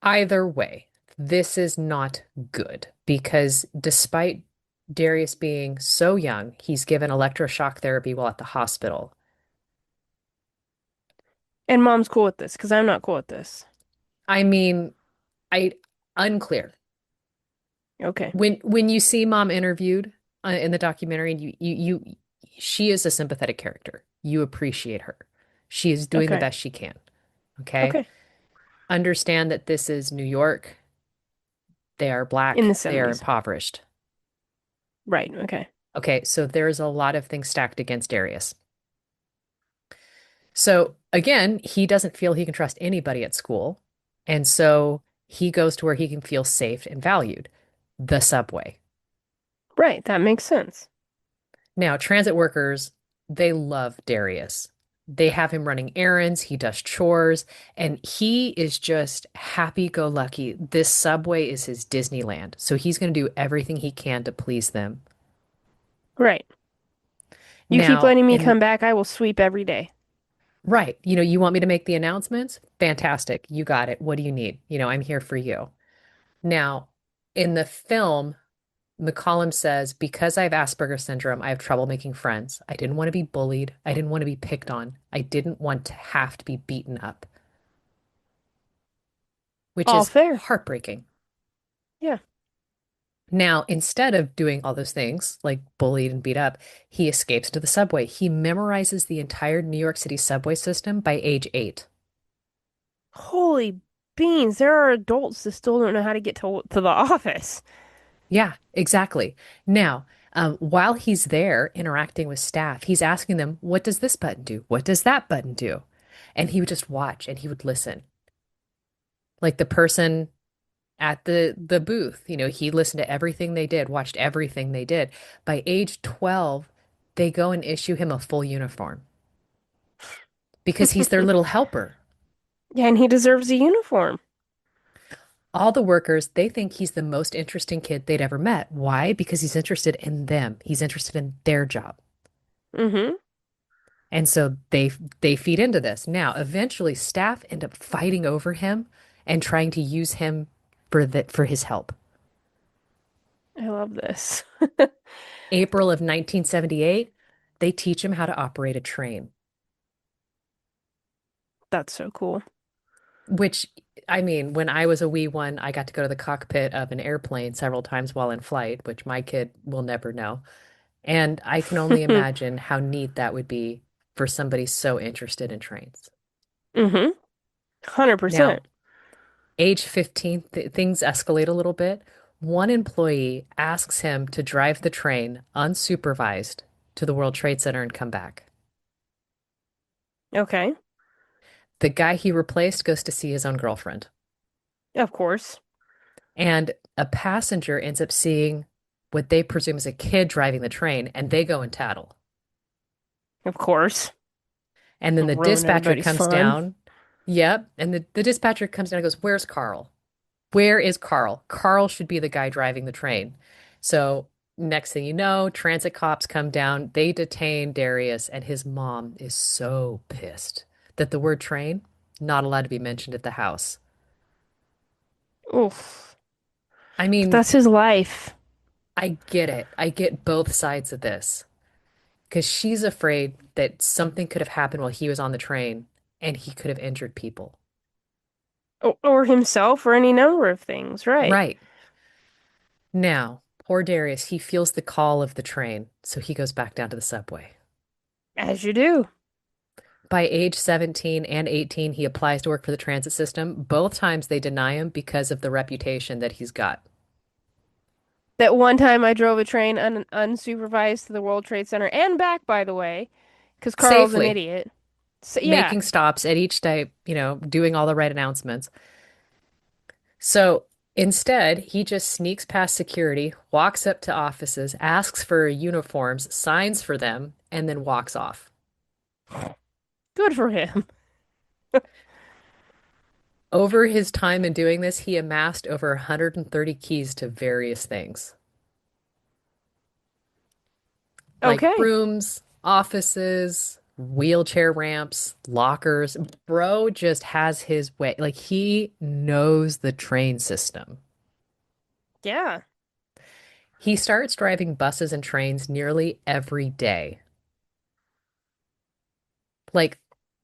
either way, this is not good because despite Darius being so young, he's given electroshock therapy while at the hospital. And mom's cool with this because I'm not cool with this. I mean, I unclear. Okay. When you see mom interviewed in the documentary, and she is a sympathetic character. You appreciate her. She is doing the Okay. best she can. Okay. Okay. Understand that this is New York. They are In the black. They are 70s. impoverished. Right. Okay. Okay. So there's a lot of things stacked against Darius. So again, he doesn't feel he can trust anybody at school. And so he goes to where he can feel safe and valued, the subway. Right. That makes sense. Now, transit workers, they love Darius. They have him running errands, he does chores, and he is just happy-go-lucky. This subway is his Disneyland. So he's going to do everything he can to please them. Right. You keep Now, letting me in come back, I will sweep every day. right, you want me to make the announcements? Fantastic. You got it. What do you need? I'm here for you. Now, in the film, McCollum says, because I have Asperger's syndrome, I have trouble making friends. I didn't want to be bullied. I didn't want to be picked on. I didn't want to have to be beaten up, which All is fair. heartbreaking. Yeah. Now, instead of doing all those things, like bullied and beat up, he escapes to the subway. He memorizes the entire New York City subway system by age 8. Holy beans, there are adults that still don't know how to get to the office. Yeah, exactly. Now, while he's there interacting with staff, he's asking them, what does this button do? What does that button do? And he would just watch and he would listen. Like the person at the booth, he listened to everything they did, watched everything they did. By age 12, they go and issue him a full uniform because he's their little helper. Yeah, and he deserves a uniform. All the workers, they think he's the most interesting kid they'd ever met. Why? Because he's interested in them. He's interested in their job. Mm-hmm. And so they feed into this. Now, eventually staff end up fighting over him and trying to use him for his help. I love this. April of 1978, they teach him how to operate a train, That's so cool. which I mean, when I was a wee one, I got to go to the cockpit of an airplane several times while in flight, which my kid will never know. And I can only imagine how neat that would be for somebody so interested in trains. Mm-hmm. Now, 100%. age 15, things escalate a little bit. One employee asks him to drive the train unsupervised to the World Trade Center and come back. Okay. The guy he replaced goes to see his own girlfriend. Of course. And a passenger ends up seeing what they presume is a kid driving the train, and they go and tattle. Of course. And then the Ruin dispatcher everybody's comes fun. down. Yep. And the dispatcher comes down and goes, "Where's Carl? Where is Carl? Carl should be the guy driving the train." So next thing you know, transit cops come down. They detain Darius, and his mom is so pissed that the word train not allowed to be mentioned at the house. Oof. I But mean, that's his life. I get it. I get both sides of this because she's afraid that something could have happened while he was on the train and he could have injured people. Or himself, or any number of things, right? Right. Now, poor Darius, he feels the call of the train, so he goes back down to the subway. As you do. By age 17 and 18, he applies to work for the transit system. Both times they deny him because of the reputation that he's got. That one time I drove a train unsupervised to the World Trade Center and back, by the way, because Carl's an Safely idiot. So, yeah. making stops at each stop, doing all the right announcements. So instead, he just sneaks past security, walks up to offices, asks for uniforms, signs for them, and then walks off. Good for him. Over his time in doing this, he amassed over 130 keys to various things like Okay. rooms, offices, wheelchair ramps, lockers. Bro just has his way. Like he knows the train system. Yeah. He starts driving buses and trains nearly every day. Like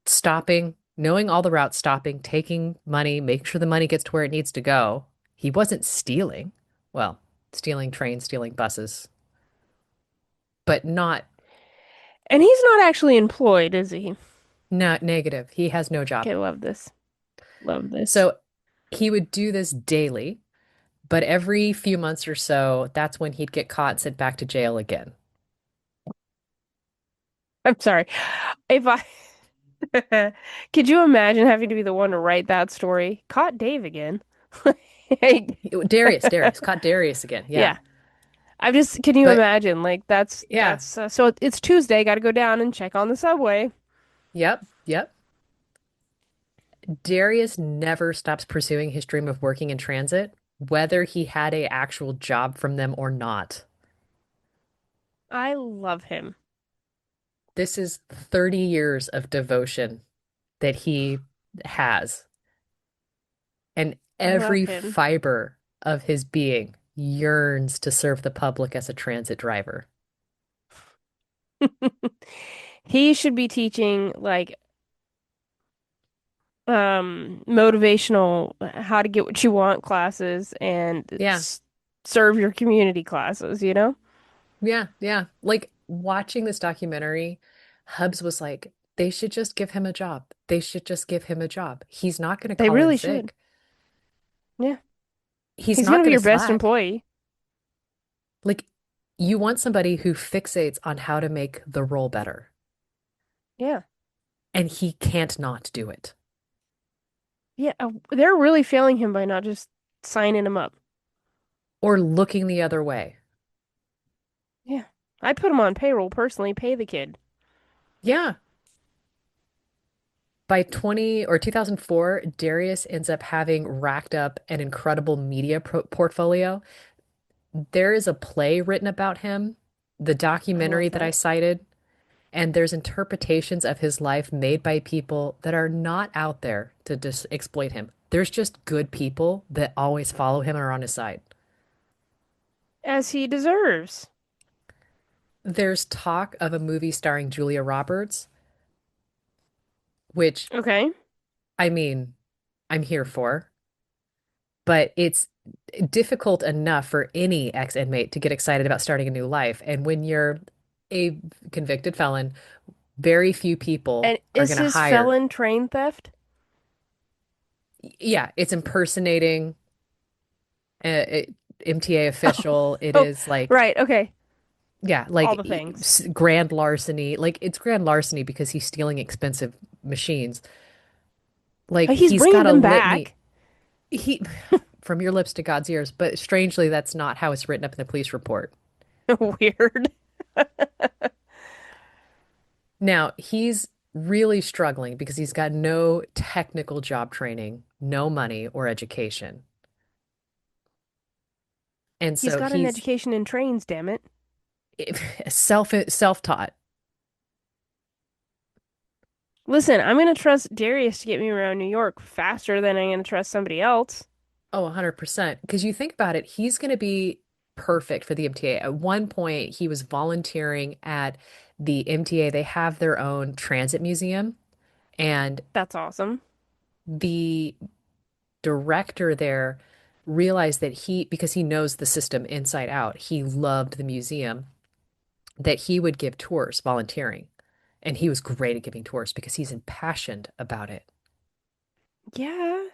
stopping, knowing all the routes, stopping, taking money, making sure the money gets to where it needs to go. He wasn't stealing. Well, stealing trains, stealing buses, but not And he's not actually employed, is he? not negative. He has no job. Okay, love this. Love this. So he would do this daily, but every few months or so, that's when he'd get caught and sent back to jail again. I'm sorry. If I could you imagine having to be the one to write that story? Caught Dave again. Like, Darius, caught Darius again. Yeah. yeah. I'm just, can you But imagine? Like yeah, that's so it's Tuesday, got to go down and check on the subway. yep. Darius never stops pursuing his dream of working in transit, whether he had a actual job from them or not. I love him. This is 30 years of devotion that he has, and I love every him. fiber of his being yearns to serve the public as a transit driver. He should be teaching like motivational how to get what you want classes and Yeah, serve your community classes, you know? yeah. Like watching this documentary, Hubs was like, they should just give him a job. They should just give him a job. He's not going to They call in really should. sick. Yeah. He's He's not gonna be going to your best slack. employee. Like, you want somebody who fixates on how to make the role better, Yeah. and he can't not do it. Yeah, they're really failing him by not just signing him up. Or looking the other way. Yeah. I put him on payroll personally, pay the kid. Yeah. By 20 or 2004, Darius ends up having racked up an incredible media portfolio. There is a play written about him, the I documentary love that I that. cited, and there's interpretations of his life made by people that are not out there to just exploit him. There's just good people that always follow him and are on his side. As he deserves. There's talk of a movie starring Julia Roberts, which, Okay. I mean, I'm here for, but it's difficult enough for any ex-inmate to get excited about starting a new life. And when you're a convicted felon, very few people And are is going to his hire. felon train theft? Yeah, it's impersonating. MTA official. It Oh, is like, right. Okay. yeah, All like the things. grand larceny. Like it's grand larceny because he's stealing expensive machines. Like He's he's bringing got a them litany. back. He, from your lips to God's ears, but strangely, that's not how it's written up in the police report. Weird. Now, he's really struggling because he's got no technical job training, no money or education. And He's so got an he's education in trains, damn it. self-taught. Listen, I'm gonna trust Darius to get me around New York faster than I'm gonna trust somebody else. Oh, 100%. Because you think about it, he's going to be perfect for the MTA. At one point, he was volunteering at the MTA. They have their own transit museum, and That's awesome. the director there realized that because he knows the system inside out, he loved the museum, that he would give tours volunteering. And he was great at giving tours because he's impassioned about it. Yeah.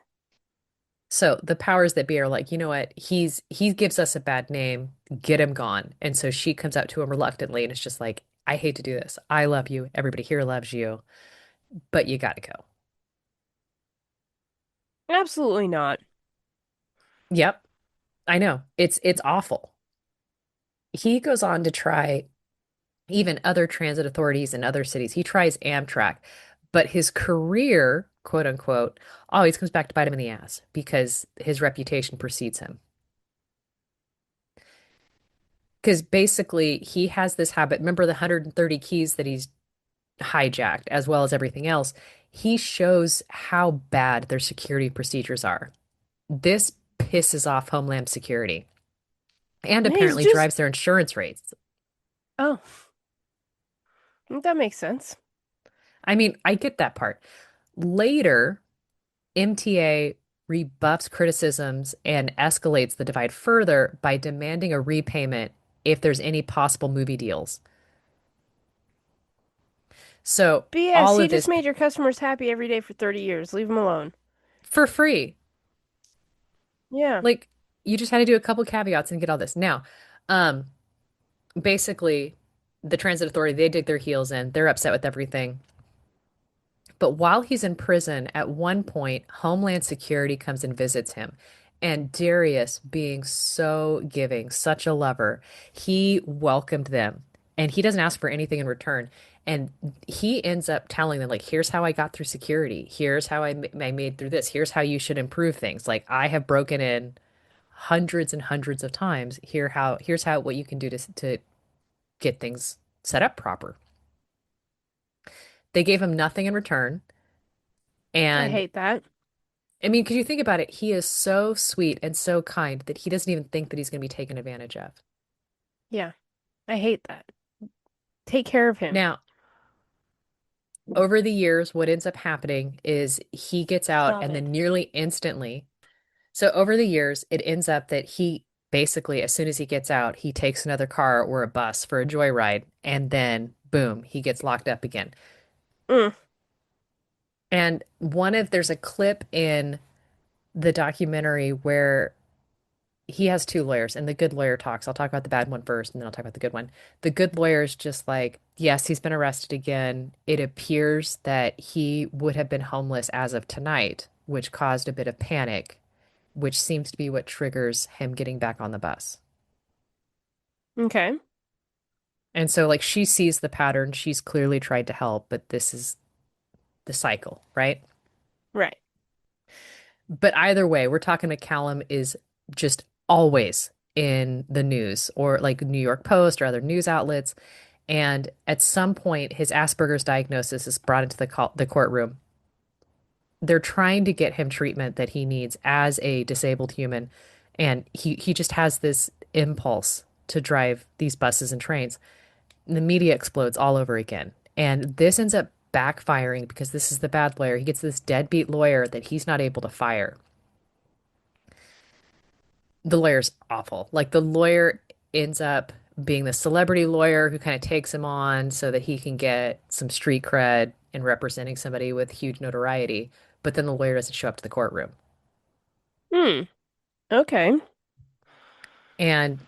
So the powers that be are like, you know what? He gives us a bad name. Get him gone. And so she comes out to him reluctantly and it's just like, I hate to do this. I love you. Everybody here loves you, but you got to go. Absolutely not. Yep, I know. It's awful. He goes on to try even other transit authorities in other cities. He tries Amtrak, but his career, quote unquote, always comes back to bite him in the ass because his reputation precedes him. Because basically, he has this habit. Remember the 130 keys that he's hijacked, as well as everything else? He shows how bad their security procedures are. This pisses off Homeland Security and He's apparently just, drives their insurance rates. oh, that makes sense. I mean, I get that part. Later, MTA rebuffs criticisms and escalates the divide further by demanding a repayment if there's any possible movie deals. So BS, all he of just this made your customers happy every day for 30 years. Leave him alone. for free. Yeah. Like you just had to do a couple caveats and get all this. Now, um, basically, the transit authority, they dig their heels in. They're upset with everything. But while he's in prison, at one point, Homeland Security comes and visits him. And Darius, being so giving, such a lover, he welcomed them. And he doesn't ask for anything in return. And he ends up telling them, like, here's how I got through security. Here's how I made through this. Here's how you should improve things. Like, I have broken in hundreds and hundreds of times. Here's how what you can do to get things set up proper. They gave him nothing in return. I And hate that. I mean, because you think about it, he is so sweet and so kind that he doesn't even think that he's going to be taken advantage of. Yeah. I hate that. Take care of him. Now, over the years, what ends up happening is he gets out Stop and it. then nearly instantly. So over the years, it ends up that he basically, as soon as he gets out, he takes another car or a bus for a joyride, and then boom, he gets locked up again. Mm, And there's a clip in the documentary where he has two lawyers, and the good lawyer talks. I'll talk about the bad one first, and then I'll talk about the good one. The good lawyer is just like, yes, he's been arrested again. It appears that he would have been homeless as of tonight, which caused a bit of panic, which seems to be what triggers him getting back on the bus. okay. And so, like, she sees the pattern. She's clearly tried to help, but this is the cycle, right? Right. But either way, we're talking McCallum is just always in the news or like New York Post or other news outlets. And at some point, his Asperger's diagnosis is brought into the courtroom. They're trying to get him treatment that he needs as a disabled human. And he just has this impulse to drive these buses and trains. And the media explodes all over again. And this ends up backfiring because this is the bad lawyer. He gets this deadbeat lawyer that he's not able to fire. The lawyer's awful. Like the lawyer ends up being the celebrity lawyer who kind of takes him on so that he can get some street cred in representing somebody with huge notoriety. But then the lawyer doesn't show up to the courtroom. Hmm. Okay. And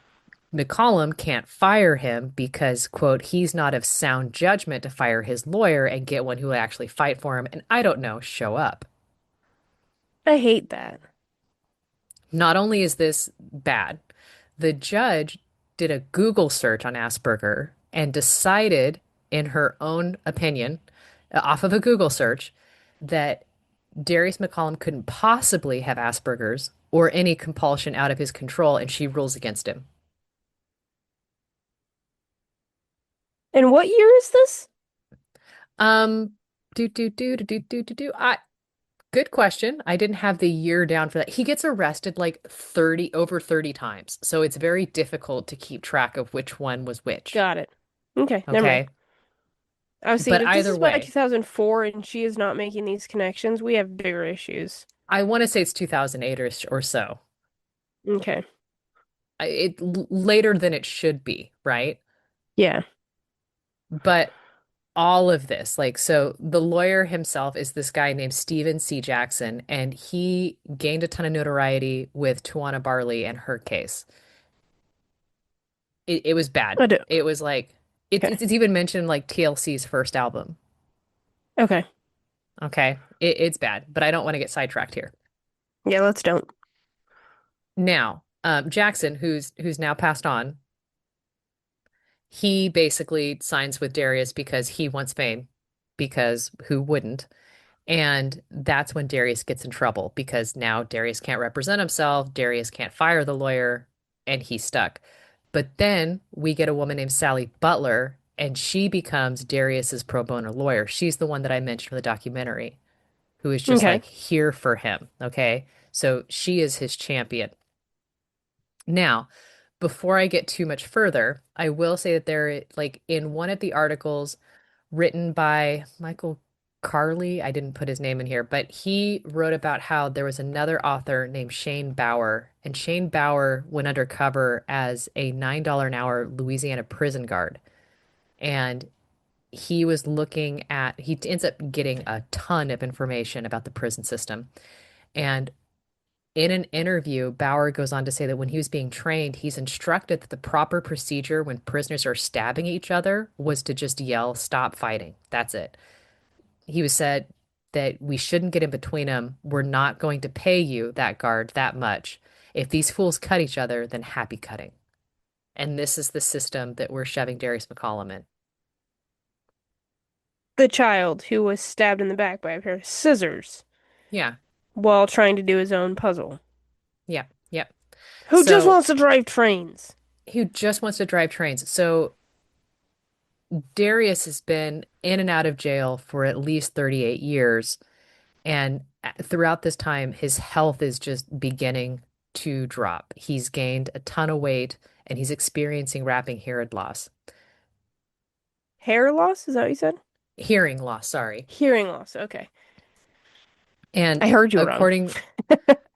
McCollum can't fire him because, quote, he's not of sound judgment to fire his lawyer and get one who will actually fight for him and I don't know, show up. I hate that. Not only is this bad, the judge did a Google search on Asperger and decided, in her own opinion, off of a Google search, that Darius McCollum couldn't possibly have Asperger's or any compulsion out of his control, and she rules against him. And what year is this? Um, do. Good question. I didn't have the year down for that. He gets arrested like 30 times. So it's very difficult to keep track of which one was which. Got it. Okay, never mind. Okay. I was But thinking if this either is by way, 2004 and she is not making these connections, we have bigger issues. I want to say it's 2008 or so. Okay. Later than it should be, right? Yeah. But all of this, like, so the lawyer himself is this guy named Stephen C. Jackson, and he gained a ton of notoriety with Tawana Barley and her case. It was bad. I do. It was like Okay. it's even mentioned like TLC's first album. Okay. Okay, it's bad, but I don't want to get sidetracked here. Yeah, let's don't. Now, Jackson, who's now passed on, he basically signs with Darius because he wants fame, because who wouldn't? And that's when Darius gets in trouble because now Darius can't represent himself, Darius can't fire the lawyer, and he's stuck. But then we get a woman named Sally Butler, and she becomes Darius's pro bono lawyer. She's the one that I mentioned in the documentary, who is just Okay. like here for him. Okay. So she is his champion. Now, before I get too much further, I will say that like in one of the articles written by Michael Carley, I didn't put his name in here, but he wrote about how there was another author named Shane Bauer, and Shane Bauer went undercover as a $9 an hour Louisiana prison guard. And he ends up getting a ton of information about the prison system. And in an interview, Bauer goes on to say that when he was being trained, he's instructed that the proper procedure when prisoners are stabbing each other was to just yell, "Stop fighting." That's it. He was said that we shouldn't get in between them. We're not going to pay you, that guard, that much. If these fools cut each other, then happy cutting. And this is the system that we're shoving Darius McCollum in. The child who was stabbed in the back by a pair of scissors Yeah, while trying to do his own puzzle. yeah, yeah. Who just So wants to drive trains? he just wants to drive trains. So Darius has been in and out of jail for at least 38 years. And throughout this time, his health is just beginning to drop. He's gained a ton of weight and he's experiencing rapid hearing loss. Hair loss? Is that what you said? Hearing loss, sorry. Hearing loss. Okay. And I heard you wrong.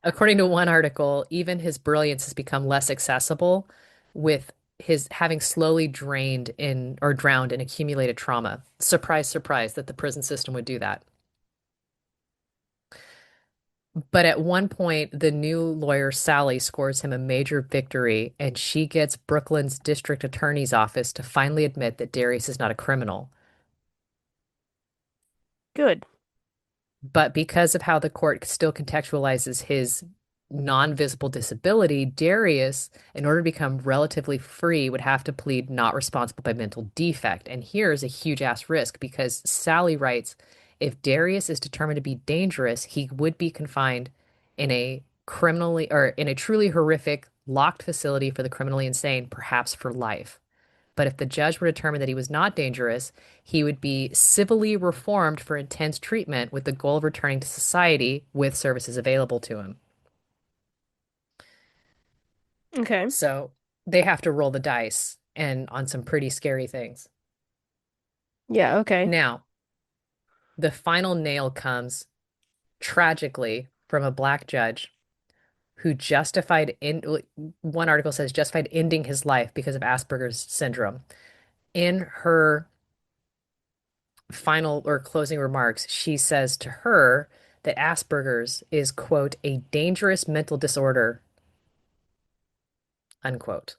according to one article, even his brilliance has become less accessible with his having slowly drained in or drowned in accumulated trauma. Surprise, surprise that the prison system would do that. But at one point, the new lawyer, Sally, scores him a major victory, and she gets Brooklyn's district attorney's office to finally admit that Darius is not a criminal. Good. But because of how the court still contextualizes his non-visible disability, Darius, in order to become relatively free, would have to plead not responsible by mental defect. And here's a huge ass risk because Sally writes, if Darius is determined to be dangerous, he would be confined in a criminally or in a truly horrific locked facility for the criminally insane, perhaps for life. But if the judge were determined that he was not dangerous, he would be civilly reformed for intense treatment with the goal of returning to society with services available to him. Okay. So they have to roll the dice and on some pretty scary things. Yeah, okay. Now, the final nail comes tragically from a black judge who justified in one article says justified ending his life because of Asperger's syndrome. In her final or closing remarks, she says to her that Asperger's is, quote, a dangerous mental disorder unquote.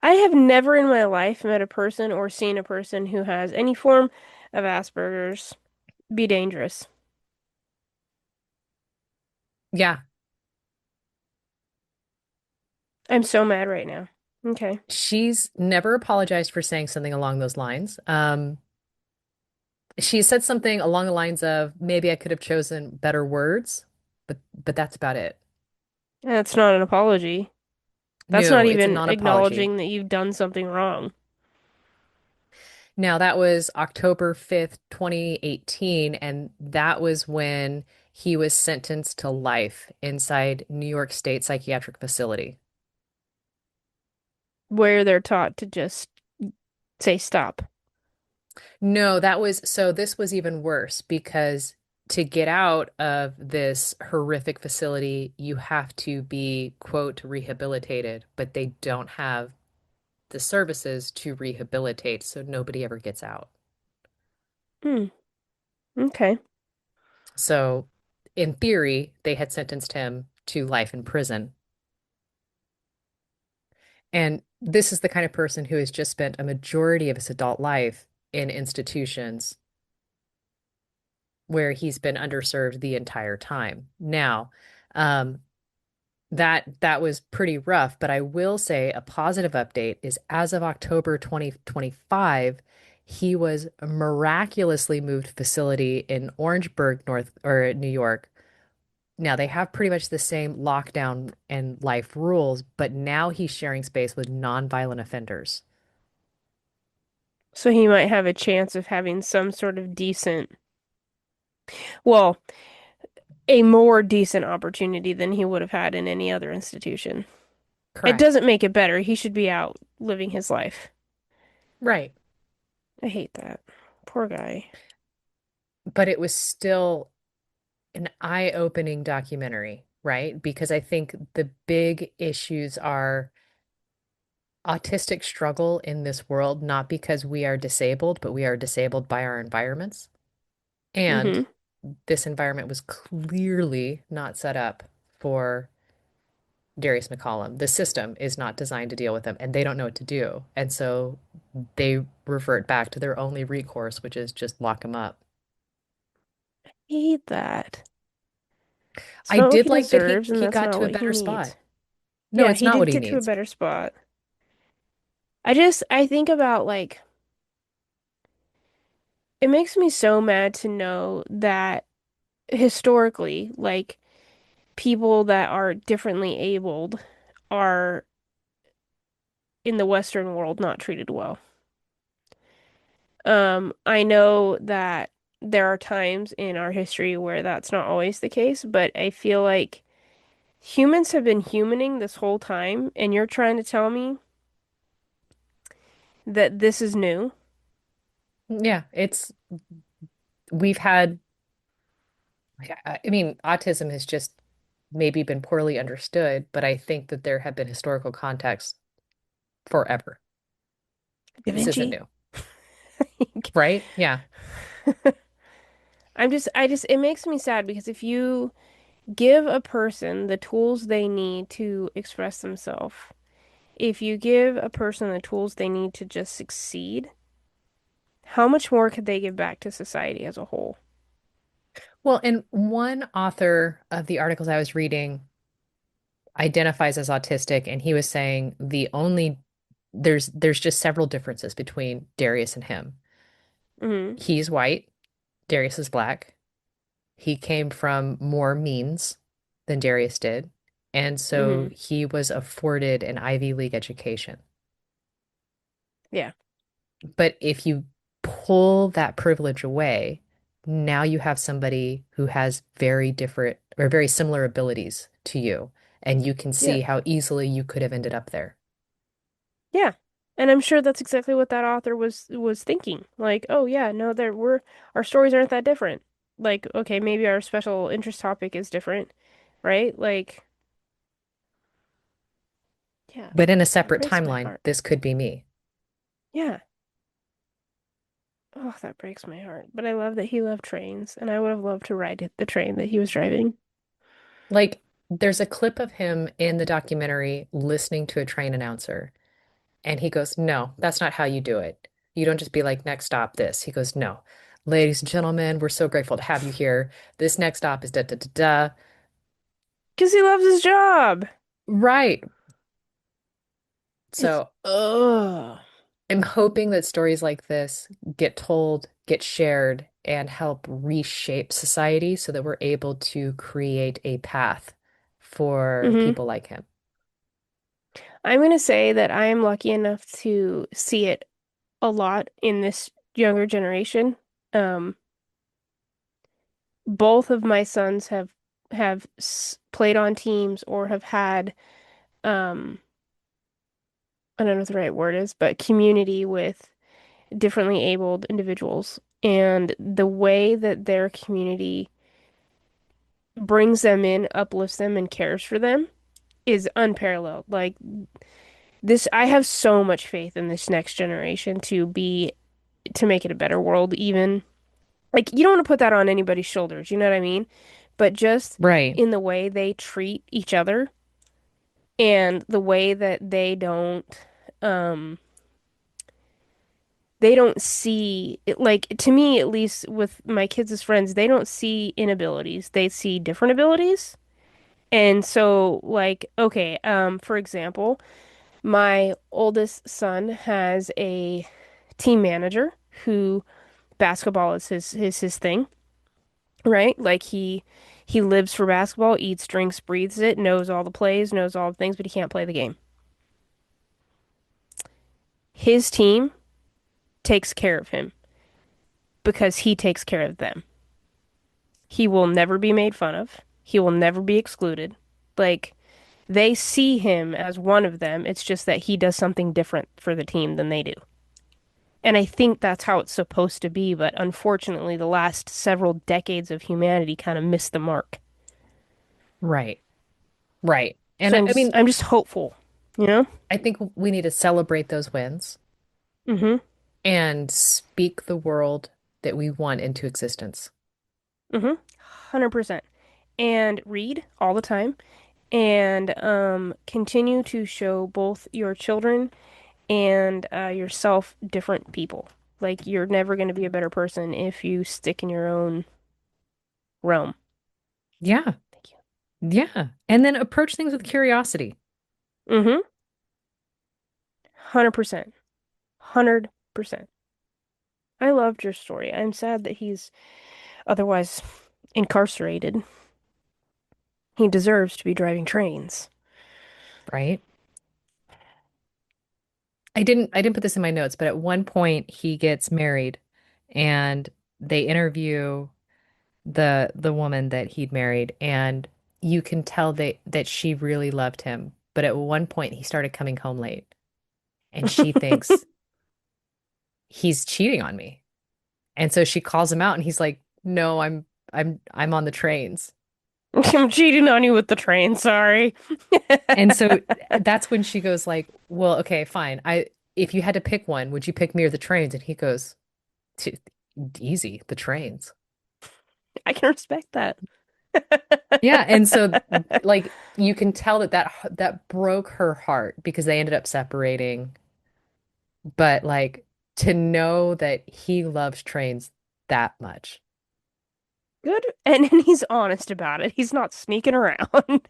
I have never in my life met a person or seen a person who has any form of Asperger's be dangerous. Yeah, I'm so mad right now. Okay. she's never apologized for saying something along those lines. She said something along the lines of maybe I could have chosen better words, but that's about it. That's not an apology. That's not No, it's a even non-apology. acknowledging that you've done something wrong. Now, that was October 5th, 2018, and that was when he was sentenced to life inside New York State Psychiatric Facility. Where they're taught to just say stop. No, this was even worse because to get out of this horrific facility, you have to be, quote, rehabilitated, but they don't have the services to rehabilitate, so nobody ever gets out. Hmm. Okay. So, in theory, they had sentenced him to life in prison. And this is the kind of person who has just spent a majority of his adult life in institutions where he's been underserved the entire time. Now, um, that was pretty rough, but I will say a positive update is as of October 2025, he was miraculously moved to facility in Orangeburg, North or New York. Now they have pretty much the same lockdown and life rules, but now he's sharing space with nonviolent offenders. So he might have a chance of having some sort of decent, well, a more decent opportunity than he would have had in any other institution. It Correct. doesn't make it better. He should be out living his life. Right. I hate that. Poor guy. But it was still an eye-opening documentary, right? Because I think the big issues are autistic struggle in this world, not because we are disabled, but we are disabled by our environments. And Mm-hmm. this environment was clearly not set up for Darius McCollum. The system is not designed to deal with them, and they don't know what to do. And so they revert back to their only recourse, which is just lock him up. Hate that. It's I not what did he like that deserves, and he that's got not to a what he better spot. needs. No, Yeah, it's he not did what he get to a needs. better spot. I think about like, it makes me so mad to know that historically, like, people that are differently abled are in the Western world not treated well. I know that there are times in our history where that's not always the case, but I feel like humans have been humaning this whole time, and you're trying to tell me that this is new? Yeah, we've had, I mean, autism has just maybe been poorly understood, but I think that there have been historical contexts forever. Da This isn't Vinci? new, right? Yeah. It makes me sad because if you give a person the tools they need to express themselves, if you give a person the tools they need to just succeed, how much more could they give back to society as a whole? Well, and one author of the articles I was reading identifies as autistic, and he was saying there's just several differences between Darius and him. Hmm. He's white, Darius is black. He came from more means than Darius did, and so Hmm. he was afforded an Ivy League education. Yeah. But if you pull that privilege away, now you have somebody who has very different or very similar abilities to you, and you can Yeah. see how easily you could have ended up there. Yeah. And I'm sure that's exactly what that author was thinking. Like, oh yeah, no, our stories aren't that different. Like, okay, maybe our special interest topic is different, right? Like, yeah, But in a that separate breaks my timeline, heart. this could be me. Yeah. Oh, that breaks my heart. But I love that he loved trains, and I would have loved to ride the train that he was driving. Like there's a clip of him in the documentary listening to a train announcer, and he goes, "No, that's not how you do it. You don't just be like, next stop, this." He goes, "No. Ladies and gentlemen, we're so grateful to have you here. This next stop is da da da da." Because he loves his job. Right. It's So ugh. I'm hoping that stories like this get told, get shared, and help reshape society so that we're able to create a path for Hmm. people like him. I'm gonna say that I am lucky enough to see it a lot in this younger generation. Um, both of my sons have played on teams or have had I don't know what the right word is, but community with differently abled individuals. And the way that their community brings them in, uplifts them, and cares for them is unparalleled. Like this, I have so much faith in this next generation to make it a better world, even like you don't want to put that on anybody's shoulders, you know what I mean? But just Right. in the way they treat each other and the way that um they don't see it, like to me at least with my kids as friends, they don't see inabilities. They see different abilities. And so like okay, for example, my oldest son has a team manager who basketball is his thing, right? Like he lives for basketball, eats, drinks, breathes it, knows all the plays, knows all the things, but he can't play the game. His team takes care of him because he takes care of them. He will never be made fun of. He will never be excluded. Like they see him as one of them. It's just that he does something different for the team than they do. And I think that's how it's supposed to be, but unfortunately, the last several decades of humanity kind of missed the mark. Right. Right. And So I mean, I'm just hopeful, you know? I think we need to celebrate those wins Mm-hmm. and speak the world that we want into existence. Mm-hmm. 100%. And read all the time and continue to show both your children and yourself different people. Like you're never going to be a better person if you stick in your own realm. Yeah. Thank you. Yeah. And then approach things with curiosity. Mm-hmm. 100%. 100%. I loved your story. I'm sad that he's otherwise incarcerated. He deserves to be driving trains. Right. I didn't put this in my notes, but at one point he gets married and they interview the woman that he'd married, and you can tell that she really loved him. But at one point he started coming home late and she thinks he's cheating on me. And so she calls him out and he's like, "No, I'm on the trains." I'm cheating on you with the train, sorry. And so that's when she goes like, "Well, okay, fine. I if you had to pick one, would you pick me or the trains?" And he goes, Easy, the trains." I can respect that. Yeah, and so like you can tell that broke her heart because they ended up separating. But like to know that he loves trains that much. Good. And he's honest about it. He's not sneaking around.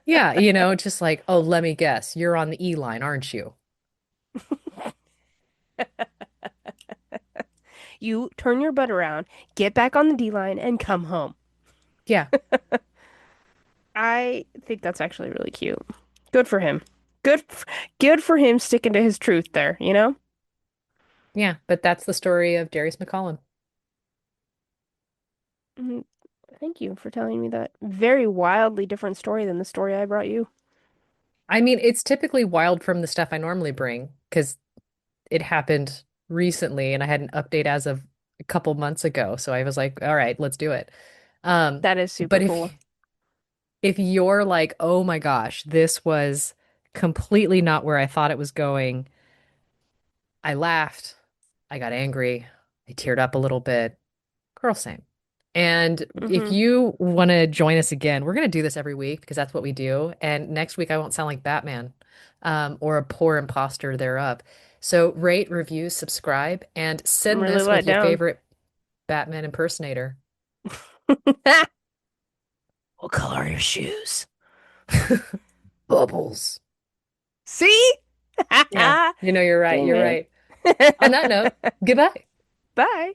Yeah, just like, "Oh, let me guess, you're on the E line, aren't you?" You turn your butt around, get back on the D line, and come home. Yeah, I think that's actually really cute. Good for him. Good, good for him sticking to his truth there, you know? yeah, but that's the story of Darius McCollum. Mhm. Thank you for telling me that very wildly different story than the story I brought you. I mean, it's typically wild from the stuff I normally bring because it happened recently and I had an update as of a couple months ago. So I was like, all right, let's do it. That is super But cool. if you're like, "Oh my gosh, this was completely not where I thought it was going. I laughed, I got angry, I teared up a little bit." Girl, same. And if Hmm. you want to join us again, we're going to do this every week because that's what we do. And next week, I won't sound like Batman, or a poor imposter thereof. So rate, review, subscribe, and I'm send really this let with your down. favorite Batman impersonator. What color are your shoes? Bubbles. See? Yeah, you're right. Dang You're it. right. On that note, goodbye. Bye.